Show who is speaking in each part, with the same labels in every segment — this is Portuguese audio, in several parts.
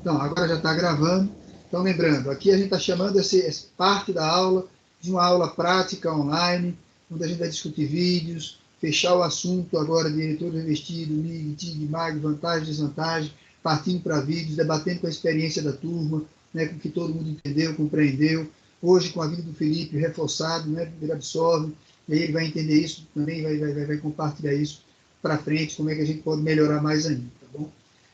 Speaker 1: Então, agora já está gravando. Então, lembrando, aqui a gente está chamando essa parte da aula de uma aula prática online, onde a gente vai discutir vídeos, fechar o assunto agora de eleitor revestido, MIG, TIG, MAG, vantagem, desvantagem, partindo para vídeos, debatendo com a experiência da turma, né, com o que todo mundo entendeu, compreendeu. Hoje, com a vida do Felipe reforçado, né, ele absorve, e aí ele vai entender isso também, vai compartilhar isso para frente, como é que a gente pode melhorar mais ainda, tá bom?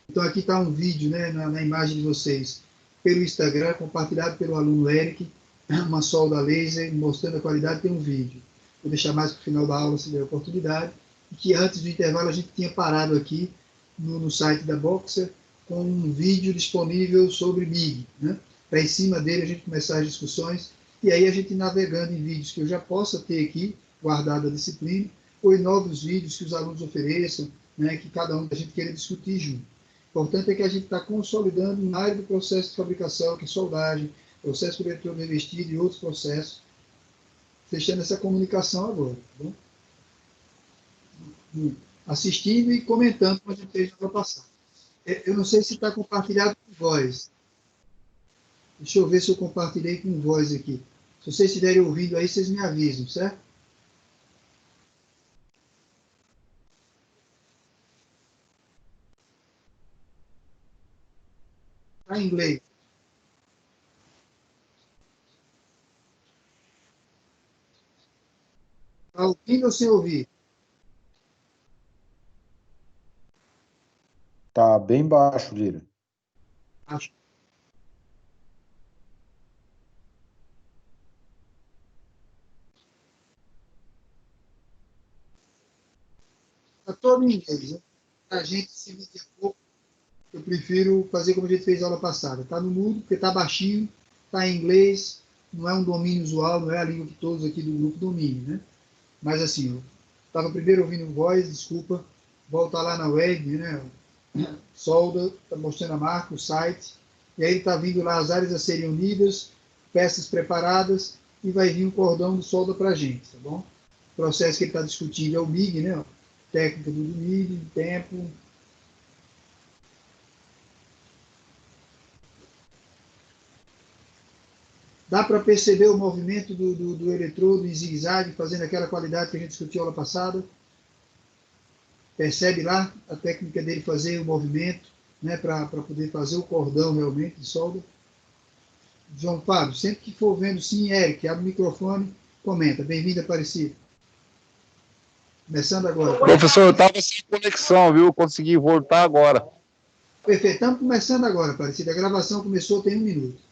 Speaker 1: Então, aqui está um vídeo, né, na imagem de vocês, pelo Instagram, compartilhado pelo aluno Eric, uma solda laser, mostrando a qualidade, tem um vídeo. Vou deixar mais para o final da aula, se der oportunidade, e que antes do intervalo a gente tinha parado aqui no site da Boxer, com um vídeo disponível sobre MIG, né? Para em cima dele a gente começar as discussões, e aí a gente navegando em vídeos que eu já possa ter aqui, guardado a disciplina, ou em novos vídeos que os alunos ofereçam, né, que cada um da gente queira discutir junto. O importante é que a gente está consolidando uma área do processo de fabricação, que é soldagem, processo de eletrodo revestido e outros processos, fechando essa comunicação agora, tá bom? Assistindo e comentando como a gente fez na aula passada. Eu não sei se está compartilhado com voz. Deixa eu ver se eu compartilhei com voz aqui. Se vocês estiverem ouvindo aí, vocês me avisam, certo? Está em inglês. Está ouvindo ou sem ouvir?
Speaker 2: Tá bem baixo, Lira.
Speaker 1: Acho. Está todo em inglês, né? Para a gente se medir pouco, eu prefiro fazer como a gente fez a aula passada. Está no mudo, porque está baixinho, está em inglês, não é um domínio usual, não é a língua que todos aqui do grupo dominem, né? Mas assim, eu estava primeiro ouvindo voz, desculpa, volta lá na web, né? Solda, está mostrando a marca, o site, e aí está vindo lá as áreas a serem unidas, peças preparadas, e vai vir um cordão de solda para a gente, tá bom? O processo que ele está discutindo é o MIG, né? Técnica do MIG, tempo. Dá para perceber o movimento do eletrodo em zigue-zague, fazendo aquela qualidade que a gente discutiu aula passada? Percebe lá a técnica dele fazer o movimento, né, para poder fazer o cordão realmente de solda? João Fábio, sempre que for vendo sim, Eric, abre o microfone, comenta. Bem-vindo, Aparecido. Começando agora.
Speaker 3: Professor, eu estava sem conexão, viu? Consegui voltar agora.
Speaker 1: Perfeito, estamos começando agora, Aparecido. A gravação começou tem 1 minuto.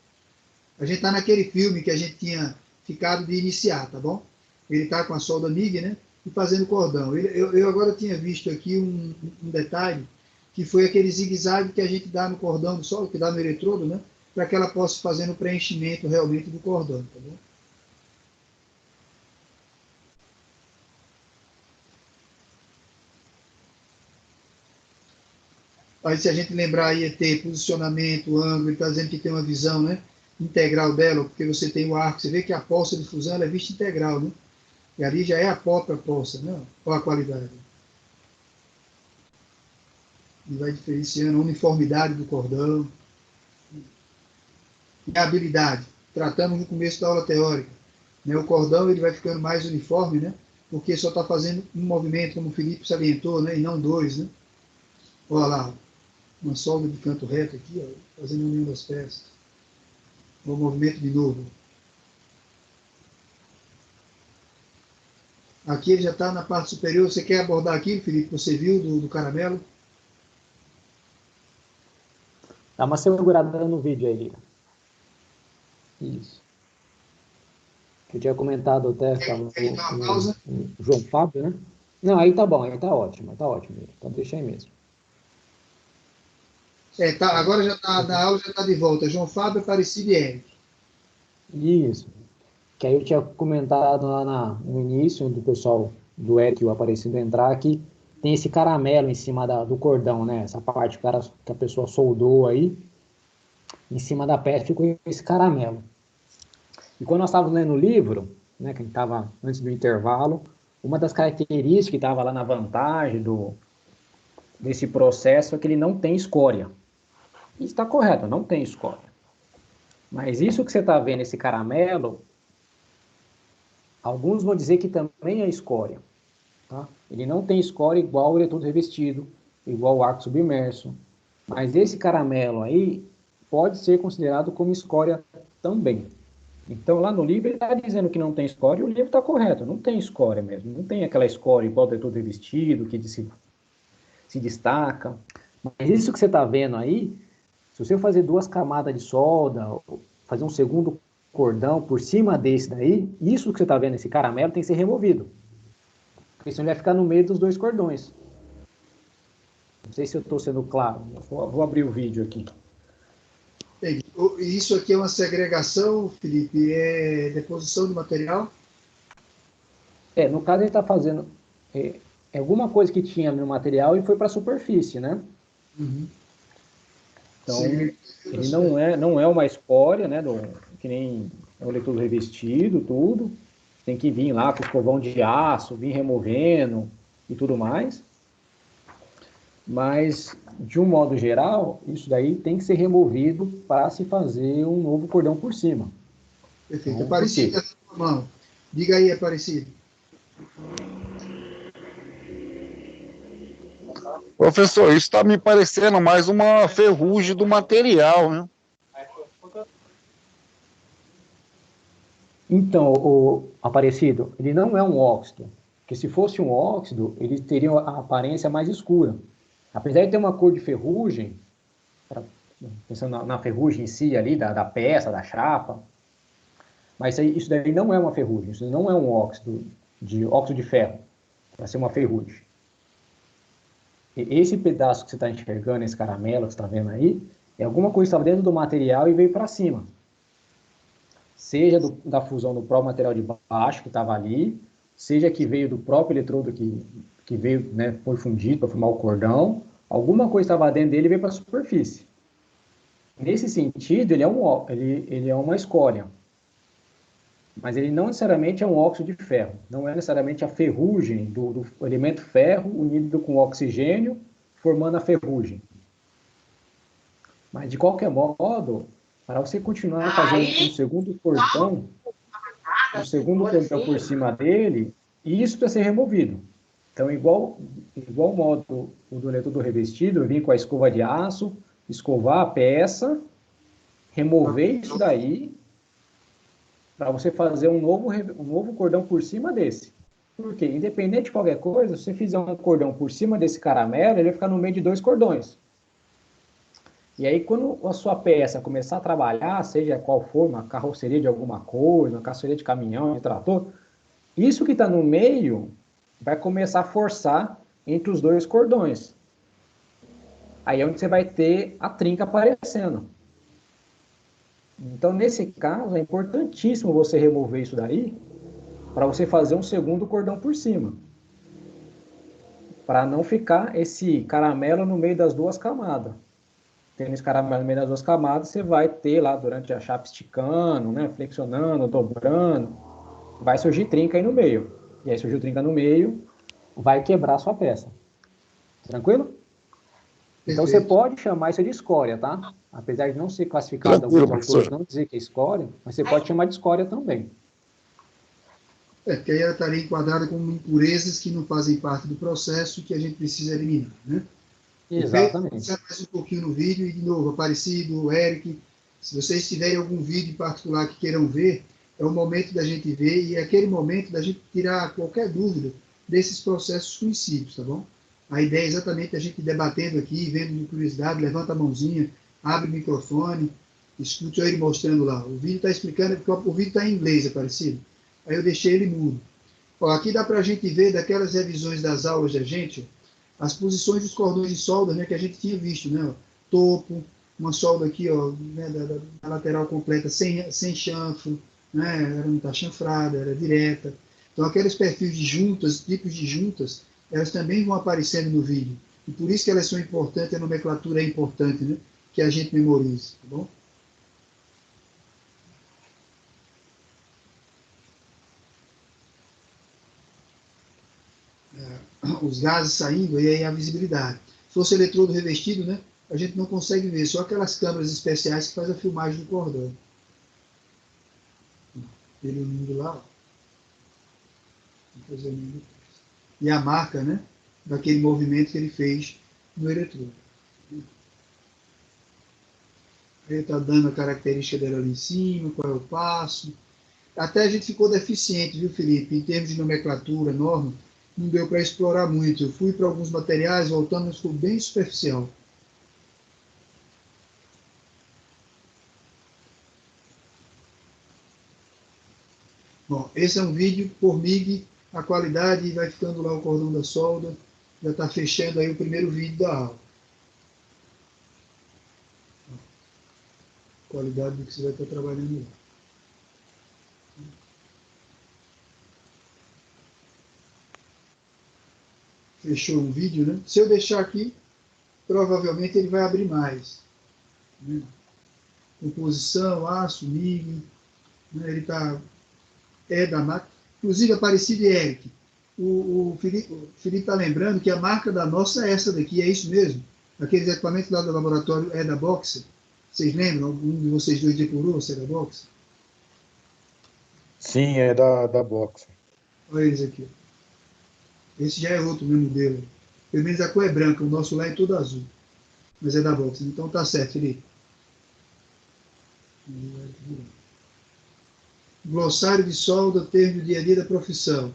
Speaker 1: A gente está naquele filme que a gente tinha ficado de iniciar, tá bom? Ele está com a solda MIG, né? E fazendo cordão. Eu agora tinha visto aqui um detalhe, que foi aquele zigue-zague que a gente dá no cordão do solda, que dá no eletrodo, né? Para que ela possa fazer no preenchimento realmente do cordão, tá bom? Aí, se a gente lembrar aí, ter posicionamento, ângulo, ele está dizendo que tem uma visão, né, integral dela, porque você tem o arco, você vê que a poça de fusão ela é vista integral, né? E ali já é a própria poça, né? Olha a qualidade. E vai diferenciando a uniformidade do cordão. E a habilidade. Tratamos no começo da aula teórica, né? O cordão ele vai ficando mais uniforme, né? Porque só está fazendo um movimento, como o Felipe salientou, né? E não dois, né? Olha lá, uma solda de canto reto aqui, ó, fazendo a união das peças. O movimento de novo. Aqui ele já está na parte superior. Você quer abordar aquilo, Felipe, que você viu do caramelo?
Speaker 4: Dá uma segurada no vídeo aí, Lira. Isso. Eu tinha comentado até o João Fábio, né? Não, aí tá bom, aí tá ótimo, Lira. Então deixa aí mesmo.
Speaker 1: Tá, agora já está na aula, já está de volta. João Fábio, Aparecido e Eric.
Speaker 4: Isso. Que aí eu tinha comentado lá no início, do pessoal do Eric e o Aparecido entrar, que tem esse caramelo em cima do cordão, né? Essa parte que a pessoa soldou aí, em cima da peça ficou esse caramelo. E quando nós estávamos lendo o livro, né, que a gente estava antes do intervalo, uma das características que estava lá na vantagem desse processo é que ele não tem escória. está correto, não tem escória. Mas isso que você está vendo, esse caramelo, alguns vão dizer que também é escória. Tá? Ele não tem escória igual o eletrodo revestido, igual o arco submerso. Mas esse caramelo aí pode ser considerado como escória também. Então, lá no livro, ele está dizendo que não tem escória, e o livro está correto, não tem escória mesmo. Não tem aquela escória igual o eletrodo revestido, que se destaca. Mas isso que você está vendo aí, se você fazer 2 camadas de solda, fazer um segundo cordão por cima desse daí, isso que você está vendo, esse caramelo, tem que ser removido. Porque senão ele vai ficar no meio dos 2 cordões. Não sei se eu estou sendo claro. Vou abrir o vídeo aqui.
Speaker 1: Isso aqui é uma segregação, Felipe? É deposição de material?
Speaker 4: No caso, ele está fazendo alguma coisa que tinha no material e foi para a superfície, né?
Speaker 1: Uhum.
Speaker 4: Então, ele não é uma escória, né? Que nem o eletrodo revestido, tudo. Tem que vir lá com o escovão de aço, vir removendo e tudo mais. Mas, de um modo geral, isso daí tem que ser removido para se fazer um novo cordão por cima.
Speaker 1: Perfeito.
Speaker 4: Então,
Speaker 1: Aparecido, mão. Diga aí, Aparecido.
Speaker 3: Professor, isso está me parecendo mais uma ferrugem do material, né?
Speaker 4: Então, o Aparecido, ele não é um óxido, porque se fosse um óxido, ele teria a aparência mais escura. Apesar de ter uma cor de ferrugem, pensando na ferrugem em si ali, da peça, da chapa, mas isso daí não é uma ferrugem, isso não é um óxido de ferro, para ser uma ferrugem. E esse pedaço que você está enxergando, esse caramelo que você está vendo aí, é alguma coisa que estava dentro do material e veio para cima. Seja da fusão do próprio material de baixo que estava ali, seja que veio do próprio eletrodo que veio, né, foi fundido para formar o cordão, alguma coisa estava dentro dele e veio para a superfície. Nesse sentido, ele é uma escória, mas ele não necessariamente é um óxido de ferro, não é necessariamente a ferrugem do elemento ferro unido com oxigênio, formando a ferrugem. Mas, de qualquer modo, para você continuar fazendo um segundo cordão por cima dele, isso precisa ser removido. Então, igual modo o do eletrodo revestido, eu vim com a escova de aço, escovar a peça, remover isso daí, para você fazer um novo cordão por cima desse. Porque, independente de qualquer coisa, se você fizer um cordão por cima desse caramelo, ele vai ficar no meio de 2 cordões. E aí, quando a sua peça começar a trabalhar, seja qual for, uma carroceria de alguma coisa, uma carroceria de caminhão, de trator, isso que está no meio vai começar a forçar entre os 2 cordões. Aí é onde você vai ter a trinca aparecendo. Então, nesse caso, é importantíssimo você remover isso daí para você fazer um segundo cordão por cima. Para não ficar esse caramelo no meio das 2 camadas. Tendo esse caramelo no meio das 2 camadas, você vai ter lá durante a chapa esticando, né, flexionando, dobrando, vai surgir trinca aí no meio. E aí surgiu trinca no meio, vai quebrar a sua peça. Tranquilo? Então você pode chamar isso de escória, tá? Apesar de não ser classificado, alguns autores não dizer que é escória, mas você pode chamar de escória também.
Speaker 1: Porque aí ela estaria enquadrada como impurezas que não fazem parte do processo e que a gente precisa eliminar, né?
Speaker 4: Exatamente.
Speaker 1: Mais um pouquinho no vídeo e, de novo, Aparecido, Eric, se vocês tiverem algum vídeo em particular que queiram ver, é o momento da gente ver e é aquele momento da gente tirar qualquer dúvida desses processos conhecidos, tá bom? A ideia é exatamente a gente debatendo aqui, vendo de curiosidade, levanta a mãozinha, abre o microfone, escute ele mostrando lá. O vídeo está explicando, porque o vídeo está em inglês, Aparecido. Aí eu deixei ele mudo. Ó, aqui dá para a gente ver daquelas revisões das aulas da gente, as posições dos cordões de solda, né, que a gente tinha visto, né, ó, topo, uma solda aqui, ó, né, da lateral completa sem chanfro, né, ela não está chanfrada, era direta. Então, aqueles perfis de juntas, tipos de juntas, elas também vão aparecendo no vídeo. E por isso que elas são importantes, a nomenclatura é importante, né, que a gente memorize, tá bom? Os gases saindo, e aí a visibilidade. Se fosse eletrodo revestido, né, a gente não consegue ver, só aquelas câmeras especiais que fazem a filmagem do cordão. Ele unindo lá, e a marca, né, daquele movimento que ele fez no eletrodo. Ele está dando a característica dela ali em cima, qual é o passo. Até a gente ficou deficiente, viu, Felipe? Em termos de nomenclatura, norma, não deu para explorar muito. Eu fui para alguns materiais, voltando, mas ficou bem superficial. Bom, esse é um vídeo por MIG, a qualidade vai ficando lá o cordão da solda, já está fechando aí o primeiro vídeo da aula. Qualidade do que você vai estar trabalhando lá. Fechou um vídeo, né? Se eu deixar aqui, provavelmente ele vai abrir mais. Né? Composição, aço, MIG, né? Ele é da marca. Inclusive, Aparecido e Eric, o Felipe está lembrando que a marca da nossa é essa daqui, é isso mesmo? Aqueles equipamentos lá do laboratório é da Boxer. Vocês lembram? Algum de vocês dois depurou se é da Boxer?
Speaker 2: Sim, é da Boxer.
Speaker 1: Olha eles aqui. Esse já é outro meu modelo. Pelo menos a cor é branca, o nosso lá é todo azul. Mas é da Boxer. Então tá certo, Felipe. Glossário de solda, termo do dia a dia da profissão.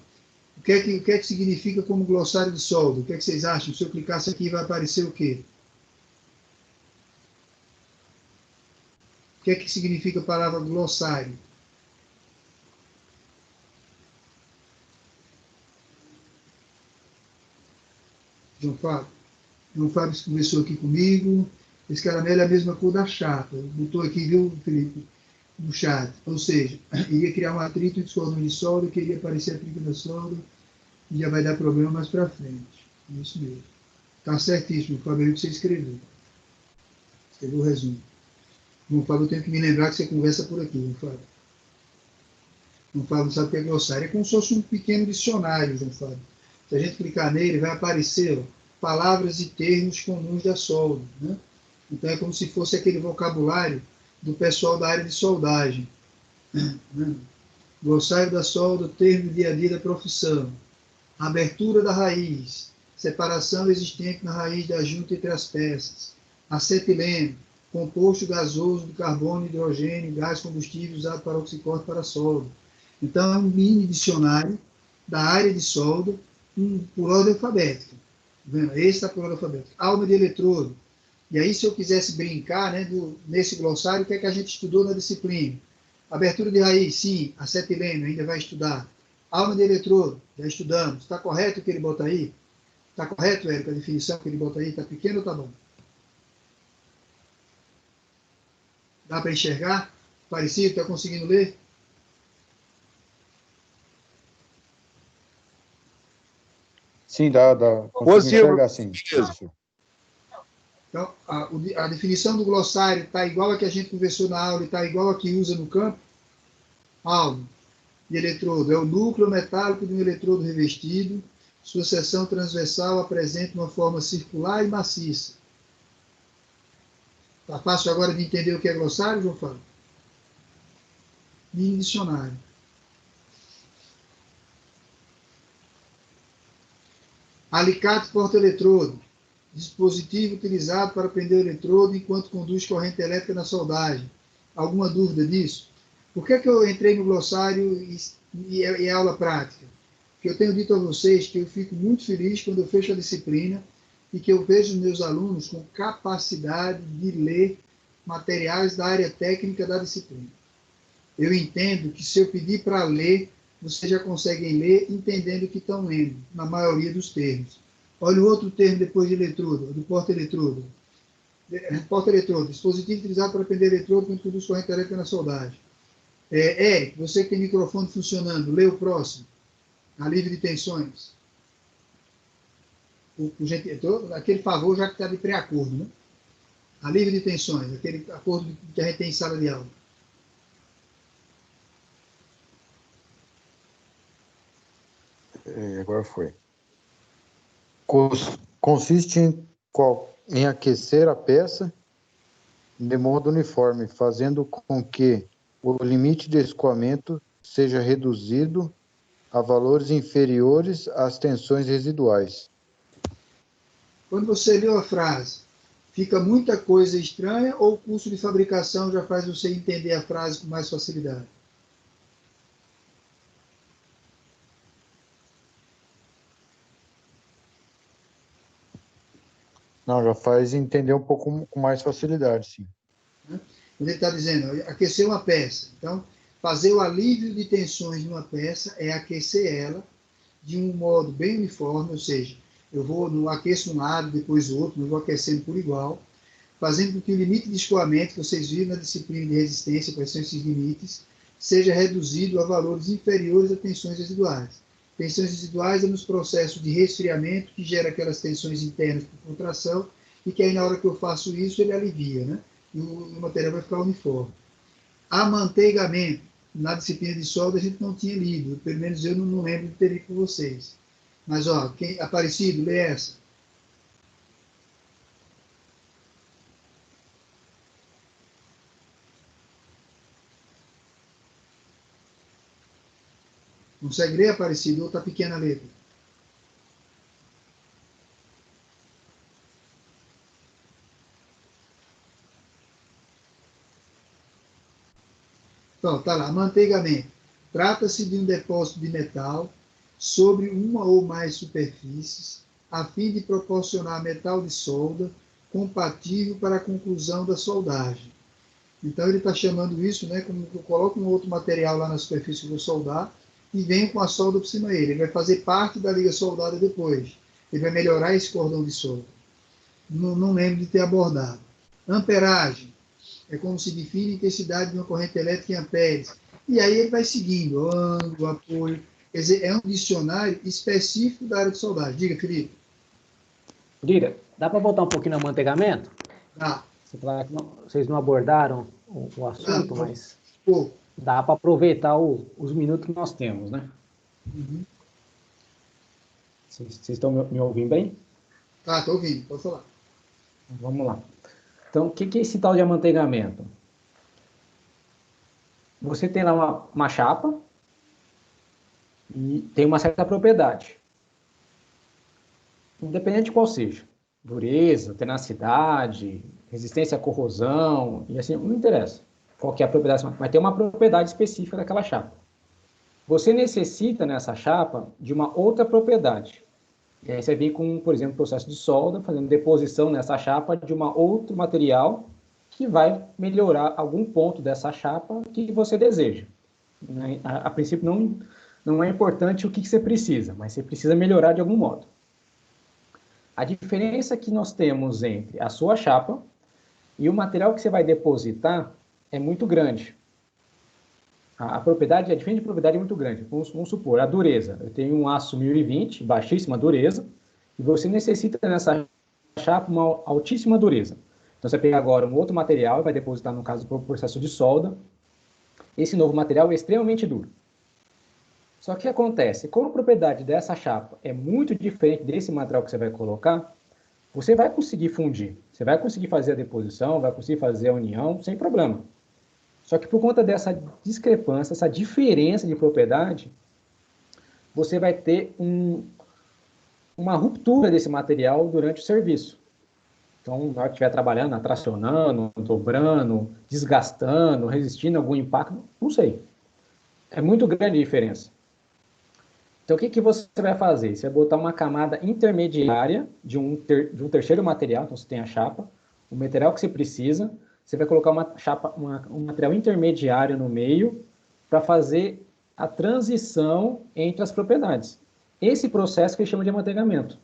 Speaker 1: O que é que significa como glossário de solda? O que é que vocês acham? Se eu clicasse aqui, vai aparecer o quê? O que é que significa a palavra glossário? João Fábio? João Fábio conversou aqui comigo. Esse caramelo é a mesma cor da chapa. Botou aqui, viu, Felipe? No chat. Ou seja, iria criar um atrito entre os cordões de solda, queria aparecer a trinca da solda, e já vai dar problema mais para frente. Isso mesmo. Está certíssimo, Fábio, que você escreveu. Escreveu o resumo. João Fábio, eu tenho que me lembrar que você conversa por aqui, João Fábio. João Fábio sabe o que é glossário. É como se fosse um pequeno dicionário, João Fábio. Se a gente clicar nele, vai aparecer palavras e termos comuns da solda. Né? Então é como se fosse aquele vocabulário do pessoal da área de soldagem. Né? Glossário da solda, termo do dia a dia da profissão. Abertura da raiz. Separação existente na raiz da junta entre as peças. Acetileno. Composto gasoso do carbono, hidrogênio, gás combustível usado para oxicórdio para solda. Então, é um mini dicionário da área de solda por ordem alfabética. Esse está por ordem alfabética. Alma de eletrodo. E aí, se eu quisesse brincar, né, nesse glossário, o que é que a gente estudou na disciplina? Abertura de raiz, sim. Acetileno, ainda vai estudar. Alma de eletrodo, já estudamos. Está correto o que ele bota aí? Está correto, Érico, a definição que ele bota aí? Está pequeno ou está bom? Dá para enxergar? Parecido? Está conseguindo ler?
Speaker 2: Sim, dá. Consigo enxergar, sim, professor.
Speaker 1: Então, a definição do glossário está igual a que a gente conversou na aula e está igual a que usa no campo? Alma de eletrodo é o núcleo metálico de um eletrodo revestido. Sua seção transversal apresenta uma forma circular e maciça. Está fácil agora de entender o que é glossário, João Fábio? Mini dicionário. Alicate porta-eletrodo. Dispositivo utilizado para prender o eletrodo enquanto conduz corrente elétrica na soldagem. Alguma dúvida disso? Por que eu entrei no glossário e é aula prática? Porque eu tenho dito a vocês que eu fico muito feliz quando eu fecho a disciplina e que eu vejo meus alunos com capacidade de ler materiais da área técnica da disciplina. Eu entendo que se eu pedir para ler, vocês já conseguem ler entendendo o que estão lendo, na maioria dos termos. Olha o outro termo depois de eletrodo, do porta-eletrodo. Porta-eletrodo, dispositivo utilizado para prender eletrodo quando conduz corrente elétrica na soldagem. Eric, você que tem microfone funcionando, lê o próximo. Alívio de tensões. Aquele favor já que está de pré-acordo, né? Alívio de tensões, aquele acordo que a gente tem em sala de aula.
Speaker 2: Agora foi. Consiste em em aquecer a peça de modo uniforme, fazendo com que o limite de escoamento seja reduzido a valores inferiores às tensões residuais.
Speaker 1: Quando você leu a frase, fica muita coisa estranha ou o custo de fabricação já faz você entender a frase com mais facilidade?
Speaker 2: Não, já faz entender um pouco com mais facilidade, sim.
Speaker 1: Ele está dizendo, aquecer uma peça. Então, fazer o alívio de tensões numa peça é aquecer ela de um modo bem uniforme, ou seja, eu não aqueço um lado, depois o outro, não vou aquecendo por igual, fazendo com que o limite de escoamento, que vocês viram na disciplina de resistência, quais são esses limites, seja reduzido a valores inferiores a tensões residuais. Tensões residuais é nos processos de resfriamento, que gera aquelas tensões internas por contração, e que aí na hora que eu faço isso, ele alivia, né? E o material vai ficar uniforme. Amanteigamento, na disciplina de solda a gente não tinha lido, pelo menos eu não lembro de ter lido com vocês. Mas, ó, Aparecido, lê essa. Consegue ler, Aparecido, ou está pequena a letra? Então, está lá, manteigamento. Trata-se de um depósito de metal sobre uma ou mais superfícies, a fim de proporcionar metal de solda compatível para a conclusão da soldagem. Então, ele está chamando isso, né, como eu coloco um outro material lá na superfície que eu vou soldar e venho com a solda por cima dele. Ele vai fazer parte da liga soldada depois. Ele vai melhorar esse cordão de solda. Não lembro de ter abordado. Amperagem. É como se define a intensidade de uma corrente elétrica em amperes. E aí ele vai seguindo, ângulo, apoio. Quer dizer, é um dicionário específico da área de soldagem. Diga, Felipe.
Speaker 4: Lira, dá para voltar um pouquinho no manteigamento?
Speaker 1: Dá.
Speaker 4: Vocês não abordaram o assunto, mas dá para aproveitar os minutos que nós temos, né?
Speaker 1: Uhum.
Speaker 4: Vocês estão me ouvindo bem?
Speaker 1: Tá, estou ouvindo, pode falar.
Speaker 4: Vamos lá. Então, o que é esse tal de amanteigamento? Você tem lá uma chapa e tem uma certa propriedade. Independente de qual seja. Dureza, tenacidade, resistência à corrosão, e assim, não interessa qual que é a propriedade, mas tem uma propriedade específica daquela chapa. Você necessita nessa chapa de uma outra propriedade. E aí você vem com, por exemplo, processo de solda, fazendo deposição nessa chapa de um outro material que vai melhorar algum ponto dessa chapa que você deseja. A princípio, não é importante o que você precisa, mas você precisa melhorar de algum modo. A diferença que nós temos entre a sua chapa e o material que você vai depositar é muito grande. A diferença de propriedade é muito grande. Vamos supor, a dureza. Eu tenho um aço 1020, baixíssima dureza, e você necessita nessa chapa uma altíssima dureza. Então, você pega agora um outro material e vai depositar, no caso, do processo de solda. Esse novo material é extremamente duro. Só que o que acontece? Como a propriedade dessa chapa é muito diferente desse material que você vai colocar, você vai conseguir fundir. Você vai conseguir fazer a deposição, vai conseguir fazer a união, sem problema. Só que por conta dessa discrepância, essa diferença de propriedade, você vai ter uma ruptura desse material durante o serviço. Então, na hora que estiver trabalhando, tracionando, dobrando, desgastando, resistindo a algum impacto, não sei. É muito grande a diferença. Então, o que você vai fazer? Você vai botar uma camada intermediária de um terceiro material, então você tem a chapa, o material que você precisa, você vai colocar um material intermediário no meio para fazer a transição entre as propriedades. Esse processo que a gente chama de amanteigamento.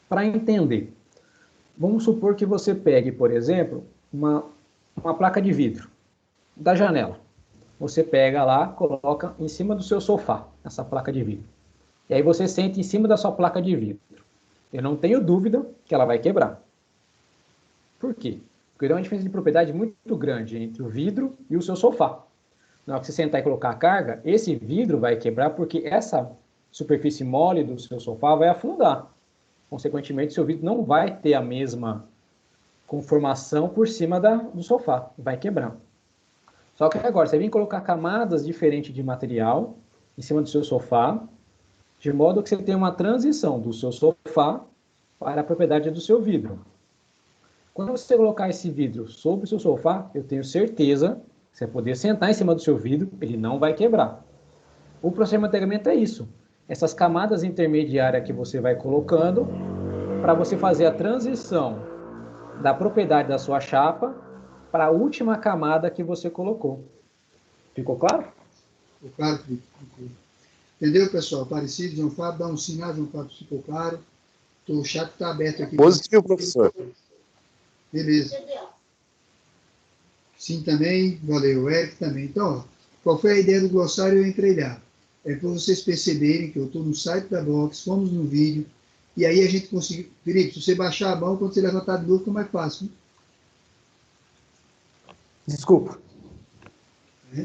Speaker 4: Para entender, vamos supor que você pegue, por exemplo, uma placa de vidro da janela. Você pega lá, coloca em cima do seu sofá, essa placa de vidro. E aí você senta em cima da sua placa de vidro. Eu não tenho dúvida que ela vai quebrar. Por quê? Porque tem uma diferença de propriedade muito grande entre o vidro e o seu sofá. Na hora que você sentar e colocar a carga, esse vidro vai quebrar porque essa superfície mole do seu sofá vai afundar. Consequentemente, seu vidro não vai ter a mesma conformação por cima do sofá, vai quebrar. Só que agora, você vem colocar camadas diferentes de material em cima do seu sofá, de modo que você tenha uma transição do seu sofá para a propriedade do seu vidro. Quando você colocar esse vidro sobre o seu sofá, eu tenho certeza que você vai poder sentar em cima do seu vidro, ele não vai quebrar. O processo de amantegamento é isso. Essas camadas intermediárias que você vai colocando para você fazer a transição da propriedade da sua chapa para a última camada que você colocou. Ficou claro?
Speaker 1: Ficou claro, Felipe? Entendeu, pessoal? Parecido, João Fábio? Dá um sinal, João Fábio, ficou claro. O chat está aberto aqui.
Speaker 3: Positivo, professor.
Speaker 1: Beleza. Sim, também. Valeu. Eric também. Então, ó, qual foi a ideia do glossário? Eu entrei lá. É para vocês perceberem que eu estou no site da Box, fomos no vídeo, e aí a gente conseguiu. Felipe, se você baixar a mão, quando você levantar de novo, fica mais fácil. Né?
Speaker 4: Desculpa.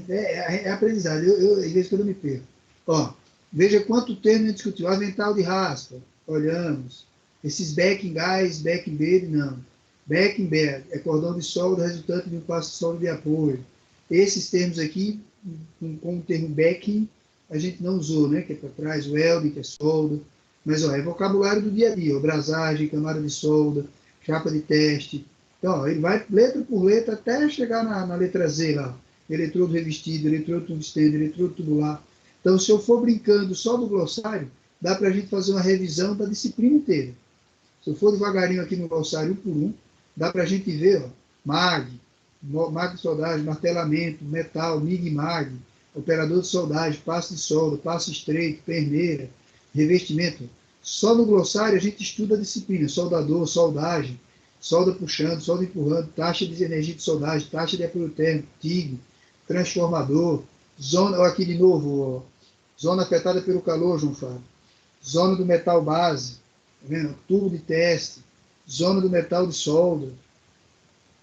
Speaker 1: É aprendizado. Às vezes, quando eu me perco. Ó, veja quanto termo a gente discutiu. Avental de raspa, olhamos. Esses backing guys, backing bed, não. Backing bed é cordão de solda resultante de um passo de solda de apoio. Esses termos aqui, com o termo backing, a gente não usou, né? Que é para trás, welding, que é solda. Mas, ó, é vocabulário do dia a dia. Ó, brasagem, camada de solda, chapa de teste. Então, ó, ele vai letra por letra até chegar na letra Z lá. Eletrodo revestido, eletrodo tungsteno, eletrodo tubular. Então, se eu for brincando só do glossário, dá para a gente fazer uma revisão da disciplina inteira. Se eu for devagarinho aqui no glossário, um por um, dá para a gente ver, ó, mag de soldagem, martelamento, metal, MIG e mag, operador de soldagem, passo de solda, passo estreito, perneira, revestimento. Só no glossário a gente estuda a disciplina, soldador, soldagem, solda puxando, solda empurrando, taxa de energia de soldagem, taxa de apoio térmico, TIG, transformador, zona, ó, aqui de novo, ó, zona afetada pelo calor, João Fábio, zona do metal base, tá vendo? Tubo de teste, zona do metal de solda.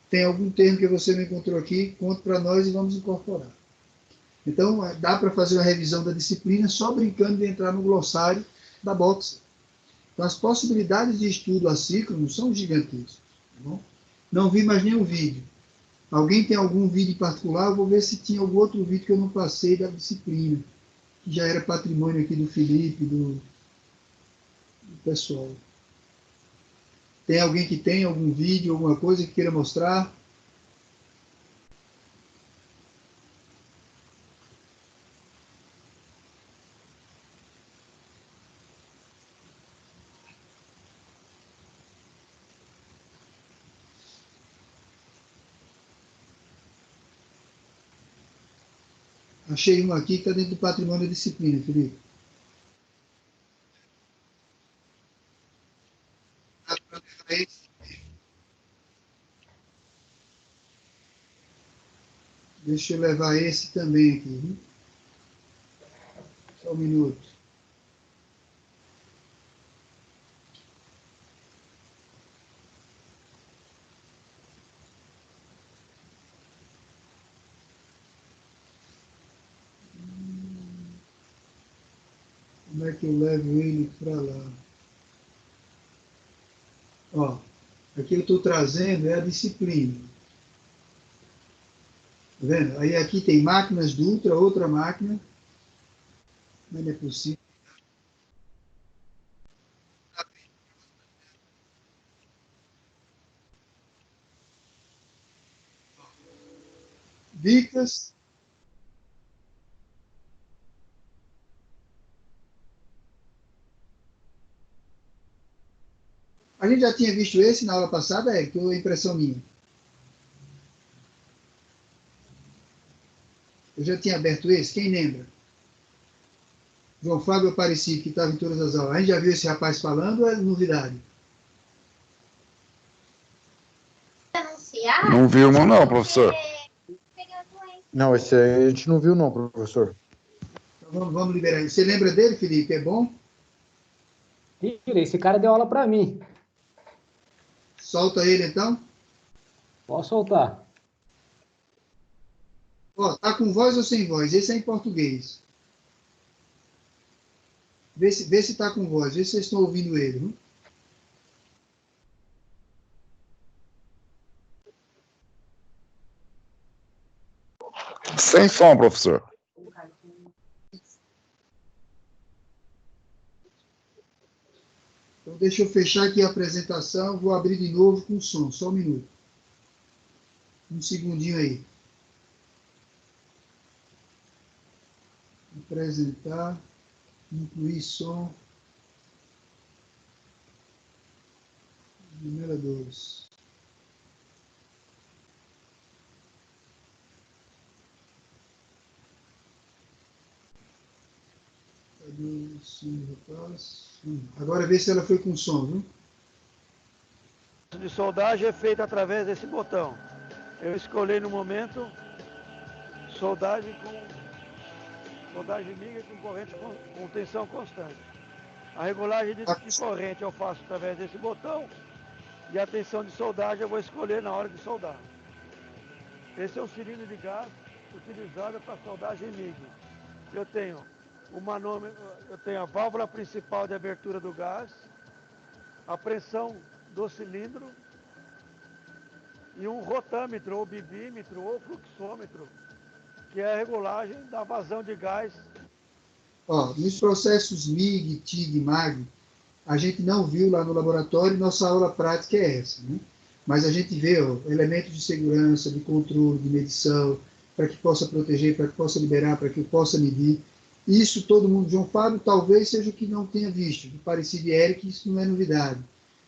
Speaker 1: Tem algum termo que você não encontrou aqui, conta para nós e vamos incorporar. Então, dá para fazer uma revisão da disciplina só brincando de entrar no glossário da Box. Então, as possibilidades de estudo assíncrono são gigantescas. Tá bom? Não vi mais nenhum vídeo. Alguém tem algum vídeo em particular? Eu vou ver se tinha algum outro vídeo que eu não passei da disciplina, que já era patrimônio aqui do Felipe, do pessoal. Tem alguém que tem algum vídeo, alguma coisa que queira mostrar? Achei um aqui que está dentro do patrimônio da disciplina, Felipe. Deixa eu levar esse também aqui. Viu? Só um minuto. Como é que eu levo ele para lá? Ó, aqui eu estou trazendo é a disciplina. Tá vendo? Aí aqui tem máquinas Dutra, outra máquina. Mas não é possível. Dicas. A gente já tinha visto esse na aula passada, é que é impressão minha. Eu já tinha aberto esse, quem lembra? João Fábio Aparecido, que estava em todas as aulas. A gente já viu esse rapaz falando ou é novidade?
Speaker 3: Não vimos, não, professor.
Speaker 2: Não, esse aí a gente não viu não, professor.
Speaker 1: Então vamos liberar ele. Você lembra dele, Felipe? É bom?
Speaker 4: Esse cara deu aula para mim.
Speaker 1: Solta ele, então.
Speaker 4: Posso soltar.
Speaker 1: Ó, tá com voz ou sem voz? Esse é em português. Vê se tá com voz. Vê se vocês estão ouvindo ele. Viu?
Speaker 3: Sem som, professor.
Speaker 1: Então, deixa eu fechar aqui a apresentação, vou abrir de novo com som, só um minuto. Um segundinho aí. Apresentar, incluir som. Numeradores. Agora vê se ela foi com som, viu?
Speaker 5: De soldagem é feita através desse botão. Eu escolhi no momento soldagem MIG com corrente com tensão constante. A regulagem de corrente eu faço através desse botão e a tensão de soldagem eu vou escolher na hora de soldar. Esse é o cilindro de gás utilizado para soldagem MIG. Eu tenho a válvula principal de abertura do gás, a pressão do cilindro e um rotâmetro, ou bibímetro, ou fluxômetro, que é a regulagem da vazão de gás.
Speaker 1: Ó, nos processos MIG, TIG, MAG, a gente não viu lá no laboratório, nossa aula prática é essa, né? Mas a gente vê elementos de segurança, de controle, de medição, para que possa proteger, para que possa liberar, para que possa medir. Isso todo mundo, João Fábio, talvez seja o que não tenha visto, de parecido de Eric, isso não é novidade.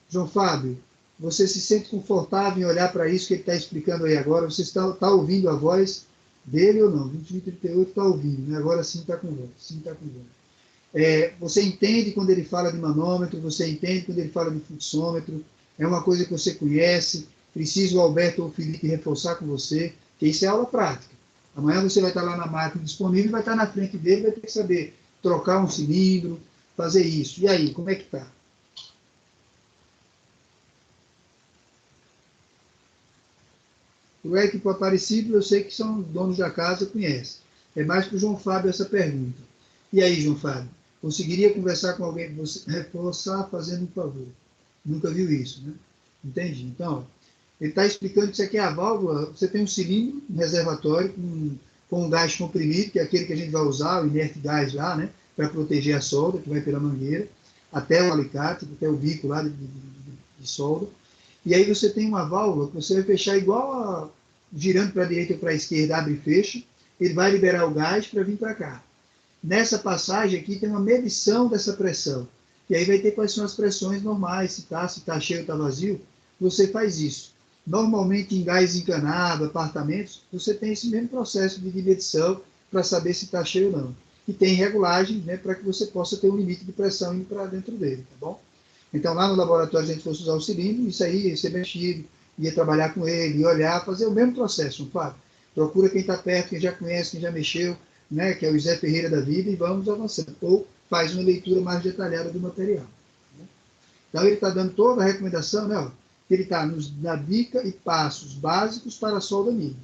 Speaker 1: João Fábio, você se sente confortável em olhar para isso que ele está explicando aí agora? Você está ouvindo a voz dele ou não? 2138 está ouvindo, né? Agora sim está com voz. Sim está com voz. Você entende quando ele fala de manômetro, você entende quando ele fala de fluxômetro, é uma coisa que você conhece, precisa o Alberto ou o Felipe reforçar com você, que isso é aula prática. Amanhã você vai estar lá na máquina disponível, vai estar na frente dele, vai ter que saber trocar um cilindro, fazer isso. E aí, como é que está? O Eric Aparecido, eu sei que são donos da casa, conhecem. É mais para o João Fábio essa pergunta. E aí, João Fábio, conseguiria conversar com alguém, você reforçar fazendo um favor? Nunca viu isso, né? Entendi. Então, ele está explicando que isso aqui é a válvula, você tem um cilindro, um reservatório, com um gás comprimido, que é aquele que a gente vai usar, o inerte gás lá, né? Para proteger a solda, que vai pela mangueira, até o alicate, até o bico lá de solda. E aí você tem uma válvula que você vai fechar igual girando para a direita ou para a esquerda, abre e fecha, ele vai liberar o gás para vir para cá. Nessa passagem aqui tem uma medição dessa pressão. E aí vai ter quais são as pressões normais, se está cheio ou está vazio, você faz isso. Normalmente em gás encanado, apartamentos, você tem esse mesmo processo de medição para saber se está cheio ou não. E tem regulagem, né, para que você possa ter um limite de pressão indo para dentro dele, tá bom? Então lá no laboratório, se a gente fosse usar o cilindro, isso aí ia ser mexido, ia trabalhar com ele, ia olhar, fazer o mesmo processo, claro. Procura quem está perto, quem já conhece, quem já mexeu, né, que é o Zé Ferreira da vida, e vamos avançando. Ou faz uma leitura mais detalhada do material. Então ele está dando toda a recomendação, né, ele está na dica e passos básicos para a solda MIG.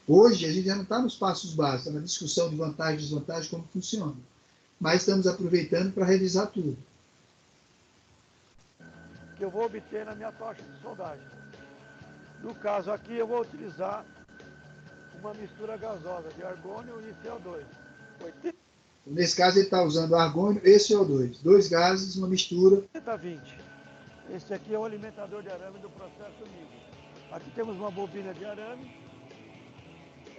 Speaker 1: Hoje a gente já não está nos passos básicos, está na discussão de vantagem e desvantagem, como funciona. Mas estamos aproveitando para revisar tudo.
Speaker 5: Que eu vou obter na minha tocha de soldagem. No caso aqui eu vou utilizar uma mistura gasosa de argônio e CO2.
Speaker 1: Nesse caso ele está usando argônio e CO2. Dois gases, uma mistura.
Speaker 5: 80-20. Esse aqui é o alimentador de arame do processo MIG. Aqui temos uma bobina de arame.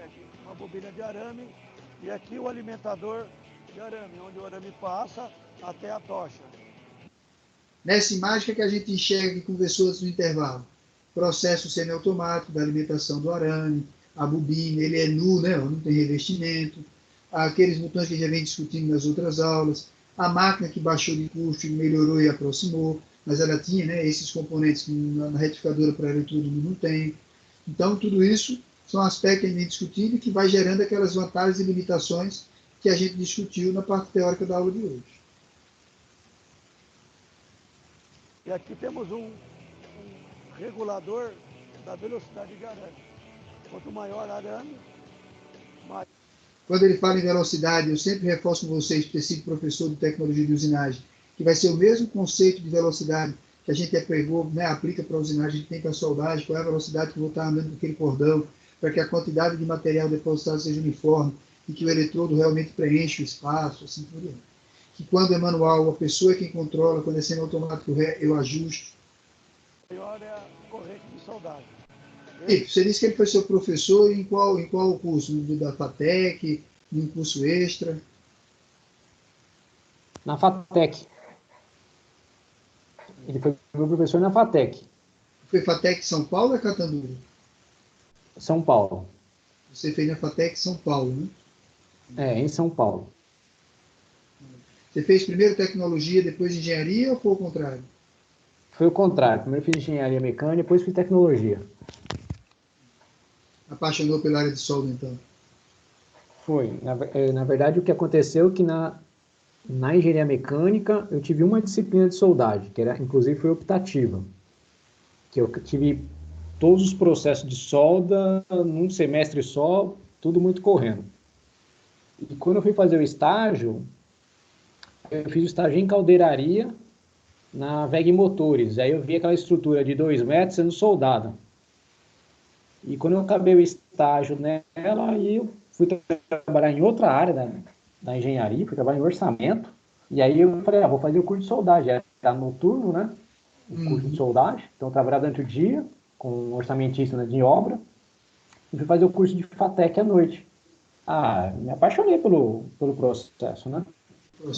Speaker 5: Aqui uma bobina de arame. E aqui o alimentador de arame, onde o arame passa até a tocha.
Speaker 1: Nessa imagem que a gente enxerga que conversou antes no intervalo, processo semiautomático da alimentação do arame, a bobina, ele é nu, né? Não tem revestimento, aqueles botões que já vem discutindo nas outras aulas, a máquina que baixou de custo, melhorou e aproximou, mas ela tinha, né, esses componentes que na retificadora para eletrodo não tem. Então, tudo isso são aspectos que a gente vem discutindo e que vai gerando aquelas vantagens e limitações que a gente discutiu na parte teórica da aula de hoje.
Speaker 5: E aqui temos um regulador da velocidade de arame. Quanto maior arame, mais...
Speaker 1: Quando ele fala em velocidade, eu sempre reforço com vocês, ter sido professor de tecnologia de usinagem, que vai ser o mesmo conceito de velocidade que a gente aplicou, né, aplica para a usinagem, a gente tem para a soldagem, qual é a velocidade que eu vou estar andando com aquele cordão, para que a quantidade de material depositado seja uniforme e que o eletrodo realmente preencha o espaço, assim por diante. Que quando é manual, a pessoa é quem controla, quando é semiautomático, eu ajusto.
Speaker 5: Maior é a corrente de soldagem.
Speaker 1: E você disse que ele foi seu professor em qual curso? Da FATEC, em um curso extra?
Speaker 4: Na FATEC. Ele foi meu professor na FATEC,
Speaker 1: Foi FATEC São Paulo ou é Catanduva?
Speaker 4: São Paulo.
Speaker 1: Você fez na FATEC São Paulo, né?
Speaker 4: É, em São Paulo.
Speaker 1: Você fez primeiro tecnologia, depois engenharia ou foi o contrário?
Speaker 4: Foi o contrário. Primeiro fiz engenharia mecânica, depois fiz tecnologia.
Speaker 1: Apaixonou pela área de solda, então?
Speaker 4: Foi. Na verdade, o que aconteceu é que na engenharia mecânica eu tive uma disciplina de soldagem, que era, inclusive foi optativa. Que eu tive todos os processos de solda num semestre só, tudo muito correndo. E quando eu fui fazer o estágio, eu fiz o estágio em caldeiraria na WEG Motores. Aí eu vi aquela estrutura de 2 metros sendo soldada. E quando eu acabei o estágio nela, aí eu fui trabalhar em outra área da engenharia, fui trabalhar em orçamento. E aí eu falei, vou fazer o curso de soldagem. Era noturno, né? O curso de soldagem. Então eu trabalhava durante o dia, com um orçamentista, né, de obra. E fui fazer o curso de FATEC à noite. Me apaixonei pelo processo, né?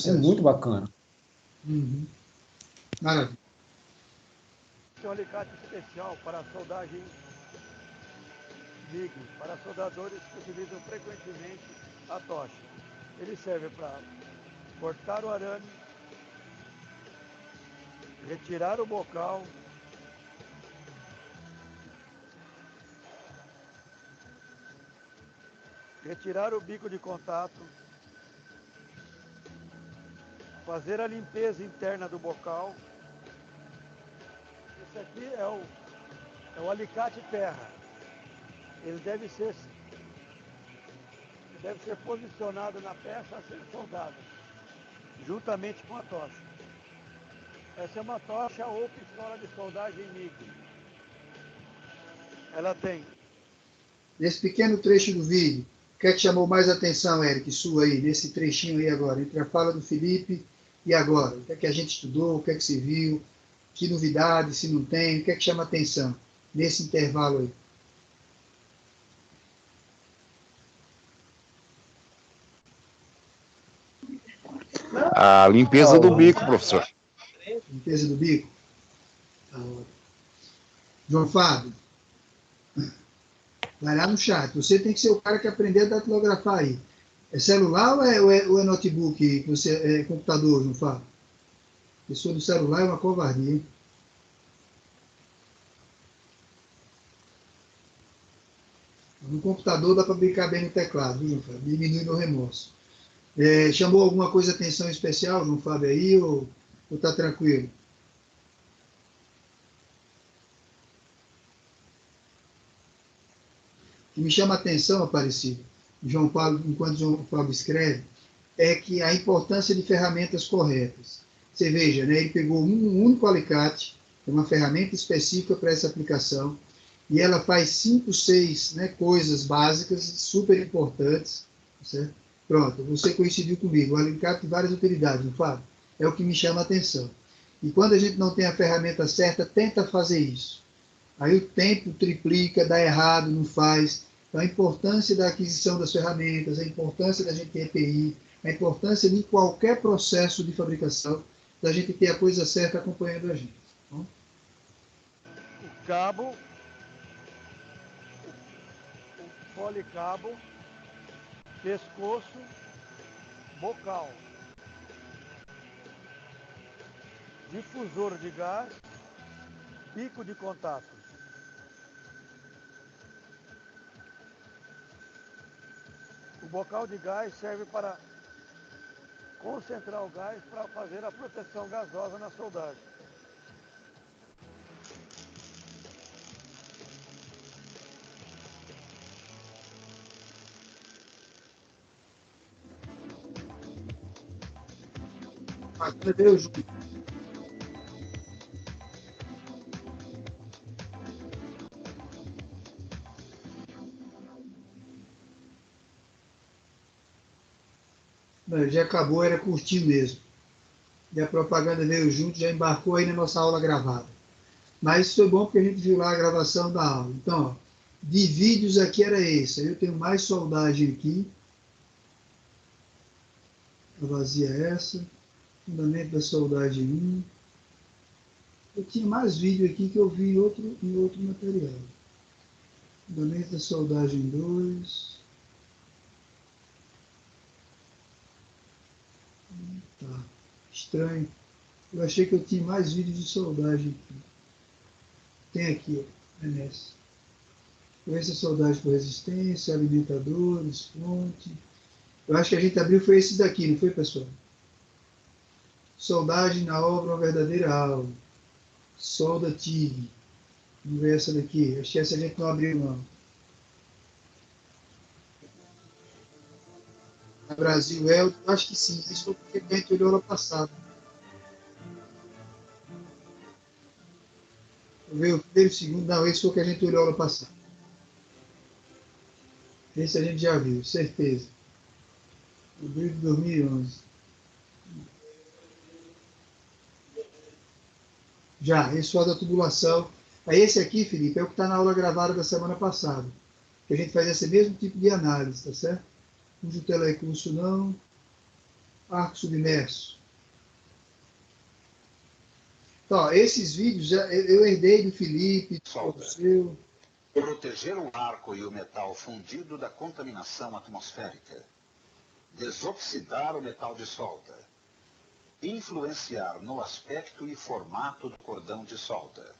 Speaker 4: É muito bacana.
Speaker 1: Maravilha.
Speaker 5: Tem um alicate especial para soldagem MIG, para soldadores que utilizam frequentemente a tocha. Ele serve para cortar o arame, retirar o bocal, retirar o bico de contato, fazer a limpeza interna do bocal. Esse aqui é o alicate terra. Ele deve ser posicionado na peça a ser soldada, juntamente com a tocha. Essa é uma tocha ou pistola de soldagem MIG. Ela tem.
Speaker 1: Nesse pequeno trecho do vídeo, o que é que chamou mais atenção, Eric, sua aí, nesse trechinho aí agora, entre a fala do Felipe e agora? O que é que a gente estudou, o que é que se viu, que novidade, se não tem, o que é que chama atenção nesse intervalo aí?
Speaker 3: A limpeza do bico, professor.
Speaker 1: Limpeza do bico? João Fábio, vai lá no chat. Você tem que ser o cara que aprender a datilografar aí. É celular ou é notebook? É computador, João Fábio? Pessoa do celular é uma covardia, hein? No computador dá para brincar bem no teclado, viu, João Fábio? Diminui meu remorso. Chamou alguma coisa atenção especial, João Fábio, aí, ou tá tranquilo? O que me chama a atenção, Aparecido, João Paulo, enquanto João Fábio escreve, é que a importância de ferramentas corretas. Você veja, né, ele pegou um único alicate, é uma ferramenta específica para essa aplicação, e ela faz 5, 6, né, coisas básicas, super importantes, certo? Pronto, você coincidiu comigo, o alicate tem várias utilidades, não fala? É o que me chama a atenção. E quando a gente não tem a ferramenta certa, tenta fazer isso. Aí o tempo triplica, dá errado, não faz. Então, a importância da aquisição das ferramentas, a importância da gente ter EPI, a importância de qualquer processo de fabricação, da gente ter a coisa certa acompanhando a gente. Bom?
Speaker 5: O cabo, o policabo, pescoço, bocal, difusor de gás, bico de contato. O bocal de gás serve para concentrar o gás para fazer a proteção gasosa na soldagem.
Speaker 1: Cadê o Júlio? Não, já acabou, era curtinho mesmo. E a propaganda veio junto, já embarcou aí na nossa aula gravada. Mas isso foi bom porque a gente viu lá a gravação da aula. Então, ó, de vídeos aqui era esse. Eu tenho mais soldagem aqui. A vazia é essa. Fundamento da soldagem 1. Eu tinha mais vídeo aqui que eu vi em outro material. Fundamento da soldagem 2. Tá. Estranho. Eu achei que eu tinha mais vídeos de soldagem aqui. Tem aqui, ó. É nessa. Essa soldagem por resistência, alimentadores, fonte. Eu acho que a gente abriu foi esses daqui, não foi, pessoal? Soldagem na obra, uma verdadeira aula. Solda TIG. Vamos ver essa daqui. Acho que essa a gente não abriu, não. Brasil eu acho que sim. Isso foi porque a gente olhou ano passado. Vou ver o primeiro e o segundo. Não, esse foi o que a gente olhou ano passado. Esse a gente já viu, certeza. Abril de 2011. Já, esse foi da tubulação. Aí esse aqui, Felipe, é o que está na aula gravada da semana passada. Que a gente faz esse mesmo tipo de análise, tá certo? Uso telecurso não. Arco submerso. Então, esses vídeos eu herdei do Felipe, do seu.
Speaker 6: Proteger o arco e o metal fundido da contaminação atmosférica. Desoxidar o metal de solda. Influenciar no aspecto e formato do cordão de solda.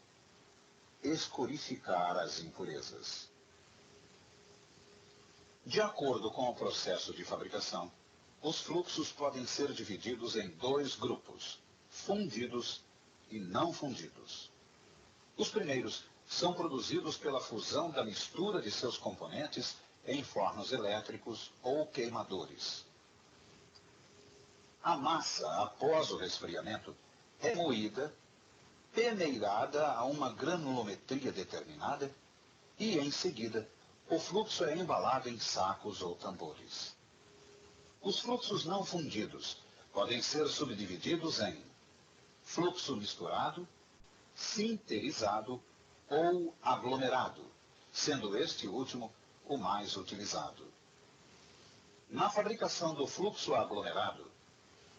Speaker 6: Escurificar as impurezas. De acordo com o processo de fabricação, os fluxos podem ser divididos em dois grupos, fundidos e não fundidos. Os primeiros são produzidos pela fusão da mistura de seus componentes em fornos elétricos ou queimadores. A massa, após o resfriamento, é moída, peneirada a uma granulometria determinada e, em seguida, o fluxo é embalado em sacos ou tambores. Os fluxos não fundidos podem ser subdivididos em fluxo misturado, sinterizado ou aglomerado, sendo este último o mais utilizado. Na fabricação do fluxo aglomerado,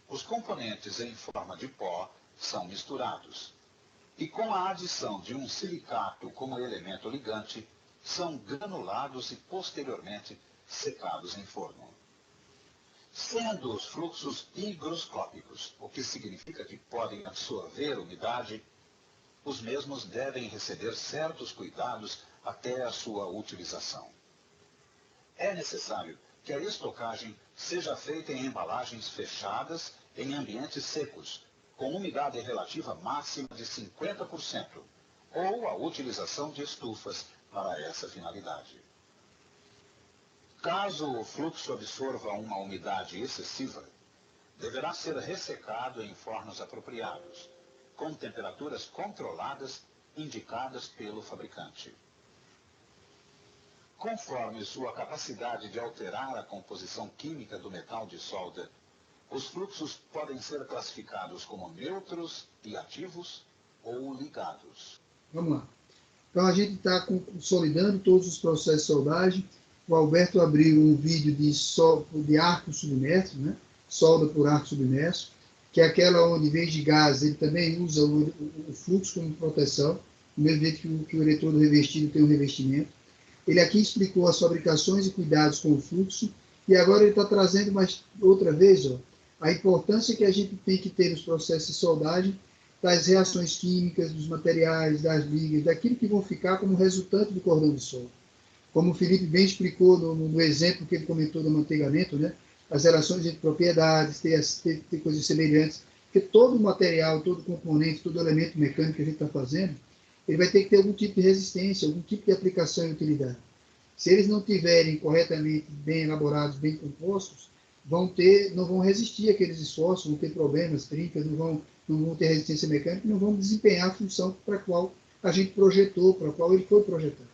Speaker 6: os componentes em forma de pó são misturados e, com a adição de um silicato como elemento ligante, são granulados e posteriormente secados em forno. Sendo os fluxos higroscópicos, o que significa que podem absorver umidade, os mesmos devem receber certos cuidados até a sua utilização. É necessário que a estocagem seja feita em embalagens fechadas em ambientes secos, com umidade relativa máxima de 50%, ou a utilização de estufas para essa finalidade. Caso o fluxo absorva uma umidade excessiva, deverá ser ressecado em fornos apropriados, com temperaturas controladas indicadas pelo fabricante. Conforme sua capacidade de alterar a composição química do metal de solda, os fluxos podem ser classificados como neutros e ativos ou ligados.
Speaker 1: Vamos lá. Então, a gente está consolidando todos os processos de soldagem. O Alberto abriu um vídeo de arco submerso, né? Solda por arco submerso, que é aquela onde, em vez de gás, ele também usa o fluxo como proteção, do mesmo jeito que o eletrodo revestido tem um revestimento. Ele aqui explicou as fabricações e cuidados com o fluxo, e agora ele está trazendo outra vez, ó, a importância que a gente tem que ter nos processos de soldagem, das reações químicas, dos materiais, das ligas, daquilo que vão ficar como resultante do cordão de solda. Como o Felipe bem explicou no exemplo que ele comentou do amantegamento, né? As relações entre propriedades, ter coisas semelhantes, porque todo material, todo componente, todo elemento mecânico que a gente está fazendo, ele vai ter que ter algum tipo de resistência, algum tipo de aplicação e utilidade. Se eles não tiverem corretamente bem elaborados, bem compostos, não vão resistir àqueles esforços, vão ter problemas, trincas, não vão ter resistência mecânica, não vão desempenhar a função para a qual a gente projetou, para a qual ele foi projetado.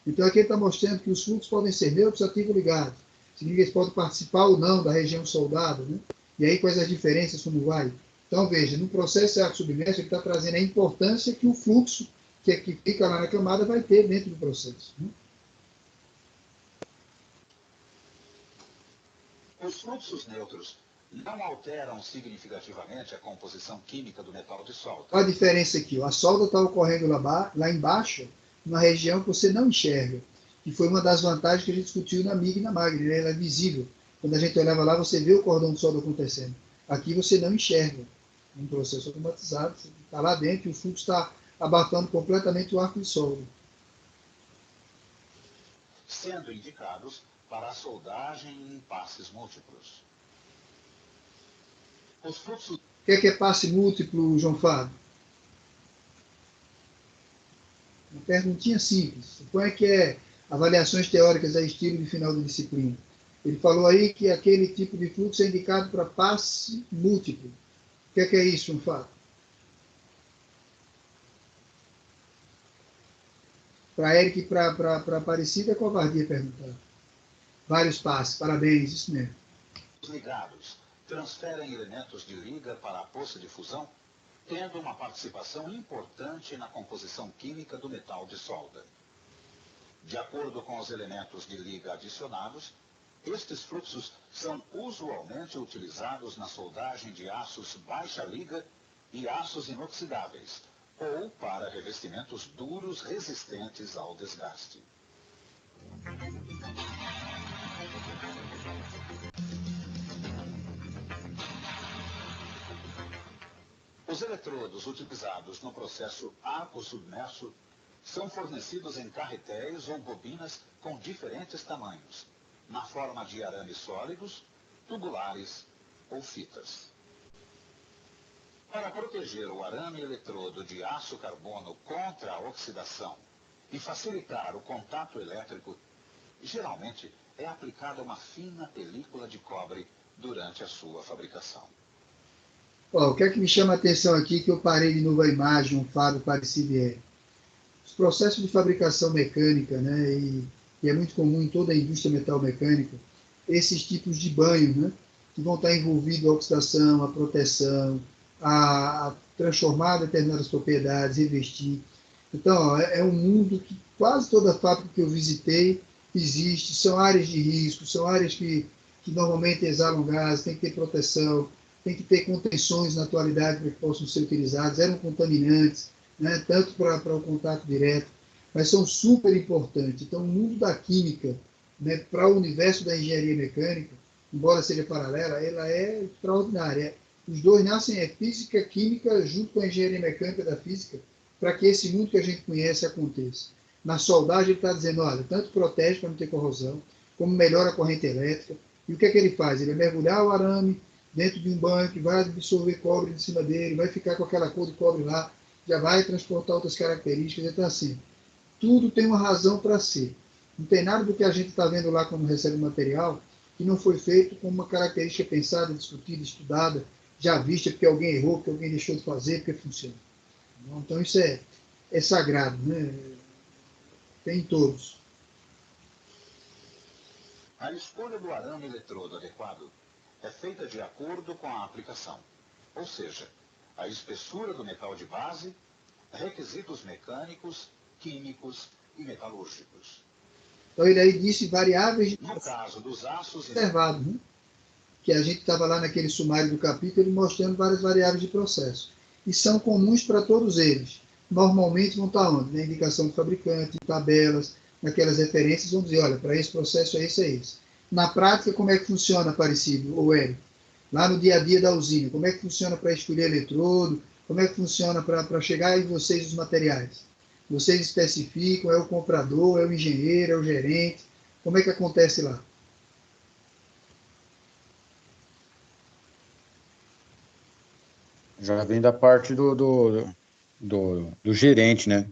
Speaker 1: Então aqui ele está mostrando que os fluxos podem ser neutros, ativos ou ligados. significa que eles podem participar ou não da região soldada, né? E aí quais as diferenças, como vai? Então, veja, no processo de arco submerso, ele está trazendo a importância que o fluxo que fica lá na camada vai ter dentro do processo, né?
Speaker 6: Os fluxos neutros não alteram significativamente a composição química do metal de solda.
Speaker 1: Olha a diferença aqui, ó. A solda está ocorrendo lá embaixo, numa região que você não enxerga, que foi uma das vantagens que a gente discutiu na MIG e na MAGRE, né? Ela é visível. Quando a gente olhava lá, você vê o cordão de solda acontecendo. Aqui você não enxerga. Um processo automatizado, você está lá dentro e o fluxo está abafando completamente o arco de solda.
Speaker 6: Sendo indicados para a soldagem em passes múltiplos. Os fluxos...
Speaker 1: O que é passe múltiplo, João Fábio? Uma perguntinha simples. Suponha que é avaliações teóricas a estilo de final de disciplina. Ele falou aí que aquele tipo de fluxo é indicado para passe múltiplo. O que é isso, João Fábio? Para Eric e para Aparecida, é covardia perguntar. Vários passes, parabéns, isso mesmo.
Speaker 6: Os ligados transferem elementos de liga para a poça de fusão, tendo uma participação importante na composição química do metal de solda. De acordo com os elementos de liga adicionados, estes fluxos são usualmente utilizados na soldagem de aços baixa liga e aços inoxidáveis, ou para revestimentos duros resistentes ao desgaste. Os eletrodos utilizados no processo arco submerso são fornecidos em carretéis ou bobinas com diferentes tamanhos, na forma de arames sólidos, tubulares ou fitas. Para proteger o arame eletrodo de aço carbono contra a oxidação e facilitar o contato elétrico, geralmente é aplicada uma fina película de cobre durante a sua fabricação.
Speaker 1: Ó, o que é que me chama a atenção aqui, que eu parei de novo a imagem, um Fábio parecido é os processos de fabricação mecânica, né, e é muito comum em toda a indústria metalmecânica, esses tipos de banho, né, que vão estar envolvidos a oxidação, a proteção, a transformar determinadas propriedades, revestir. Então, ó, é um mundo que quase toda fábrica que eu visitei existe, são áreas de risco, são áreas que normalmente exalam gás, tem que ter proteção, tem que ter contenções na atualidade para que possam ser utilizados, eram contaminantes, né, tanto para o contato direto, mas são super importantes. Então, o mundo da química, né, para o universo da engenharia mecânica, embora seja paralela, ela é extraordinária. Os dois nascem, física, química, junto com a engenharia mecânica da física, para que esse mundo que a gente conhece aconteça. Na soldagem, ele está dizendo, olha, tanto protege para não ter corrosão, como melhora a corrente elétrica. E o que é que ele faz? Ele vai mergulhar o arame dentro de um banho que vai absorver cobre de cima dele, vai ficar com aquela cor de cobre lá, já vai transportar outras características. Então, assim, tudo tem uma razão para ser. Não tem nada do que a gente está vendo lá quando recebe material que não foi feito com uma característica pensada, discutida, estudada, já vista, porque alguém errou, porque alguém deixou de fazer, porque funciona. Então, isso é sagrado, né? Tem em todos.
Speaker 6: A escolha do arame eletrodo adequado é feita de acordo com a aplicação, ou seja, a espessura do metal de base, requisitos mecânicos, químicos e metalúrgicos.
Speaker 1: Então, ele aí disse variáveis de
Speaker 6: No caso dos aços
Speaker 1: observado, né? Que a gente estava lá naquele sumário do capítulo mostrando várias variáveis de processo. E são comuns para todos eles. Normalmente vão estar onde? Na indicação do fabricante, em tabelas, naquelas referências, vão dizer, olha, para esse processo é esse, é esse. Na prática, como é que funciona, Aparecido, ou Hélio? Lá no dia a dia da usina, como é que funciona para escolher eletrodo? Como é que funciona para chegar em vocês os materiais? Vocês especificam, é o comprador, é o engenheiro, é o gerente? Como é que acontece lá?
Speaker 2: Já vem da parte do gerente, né?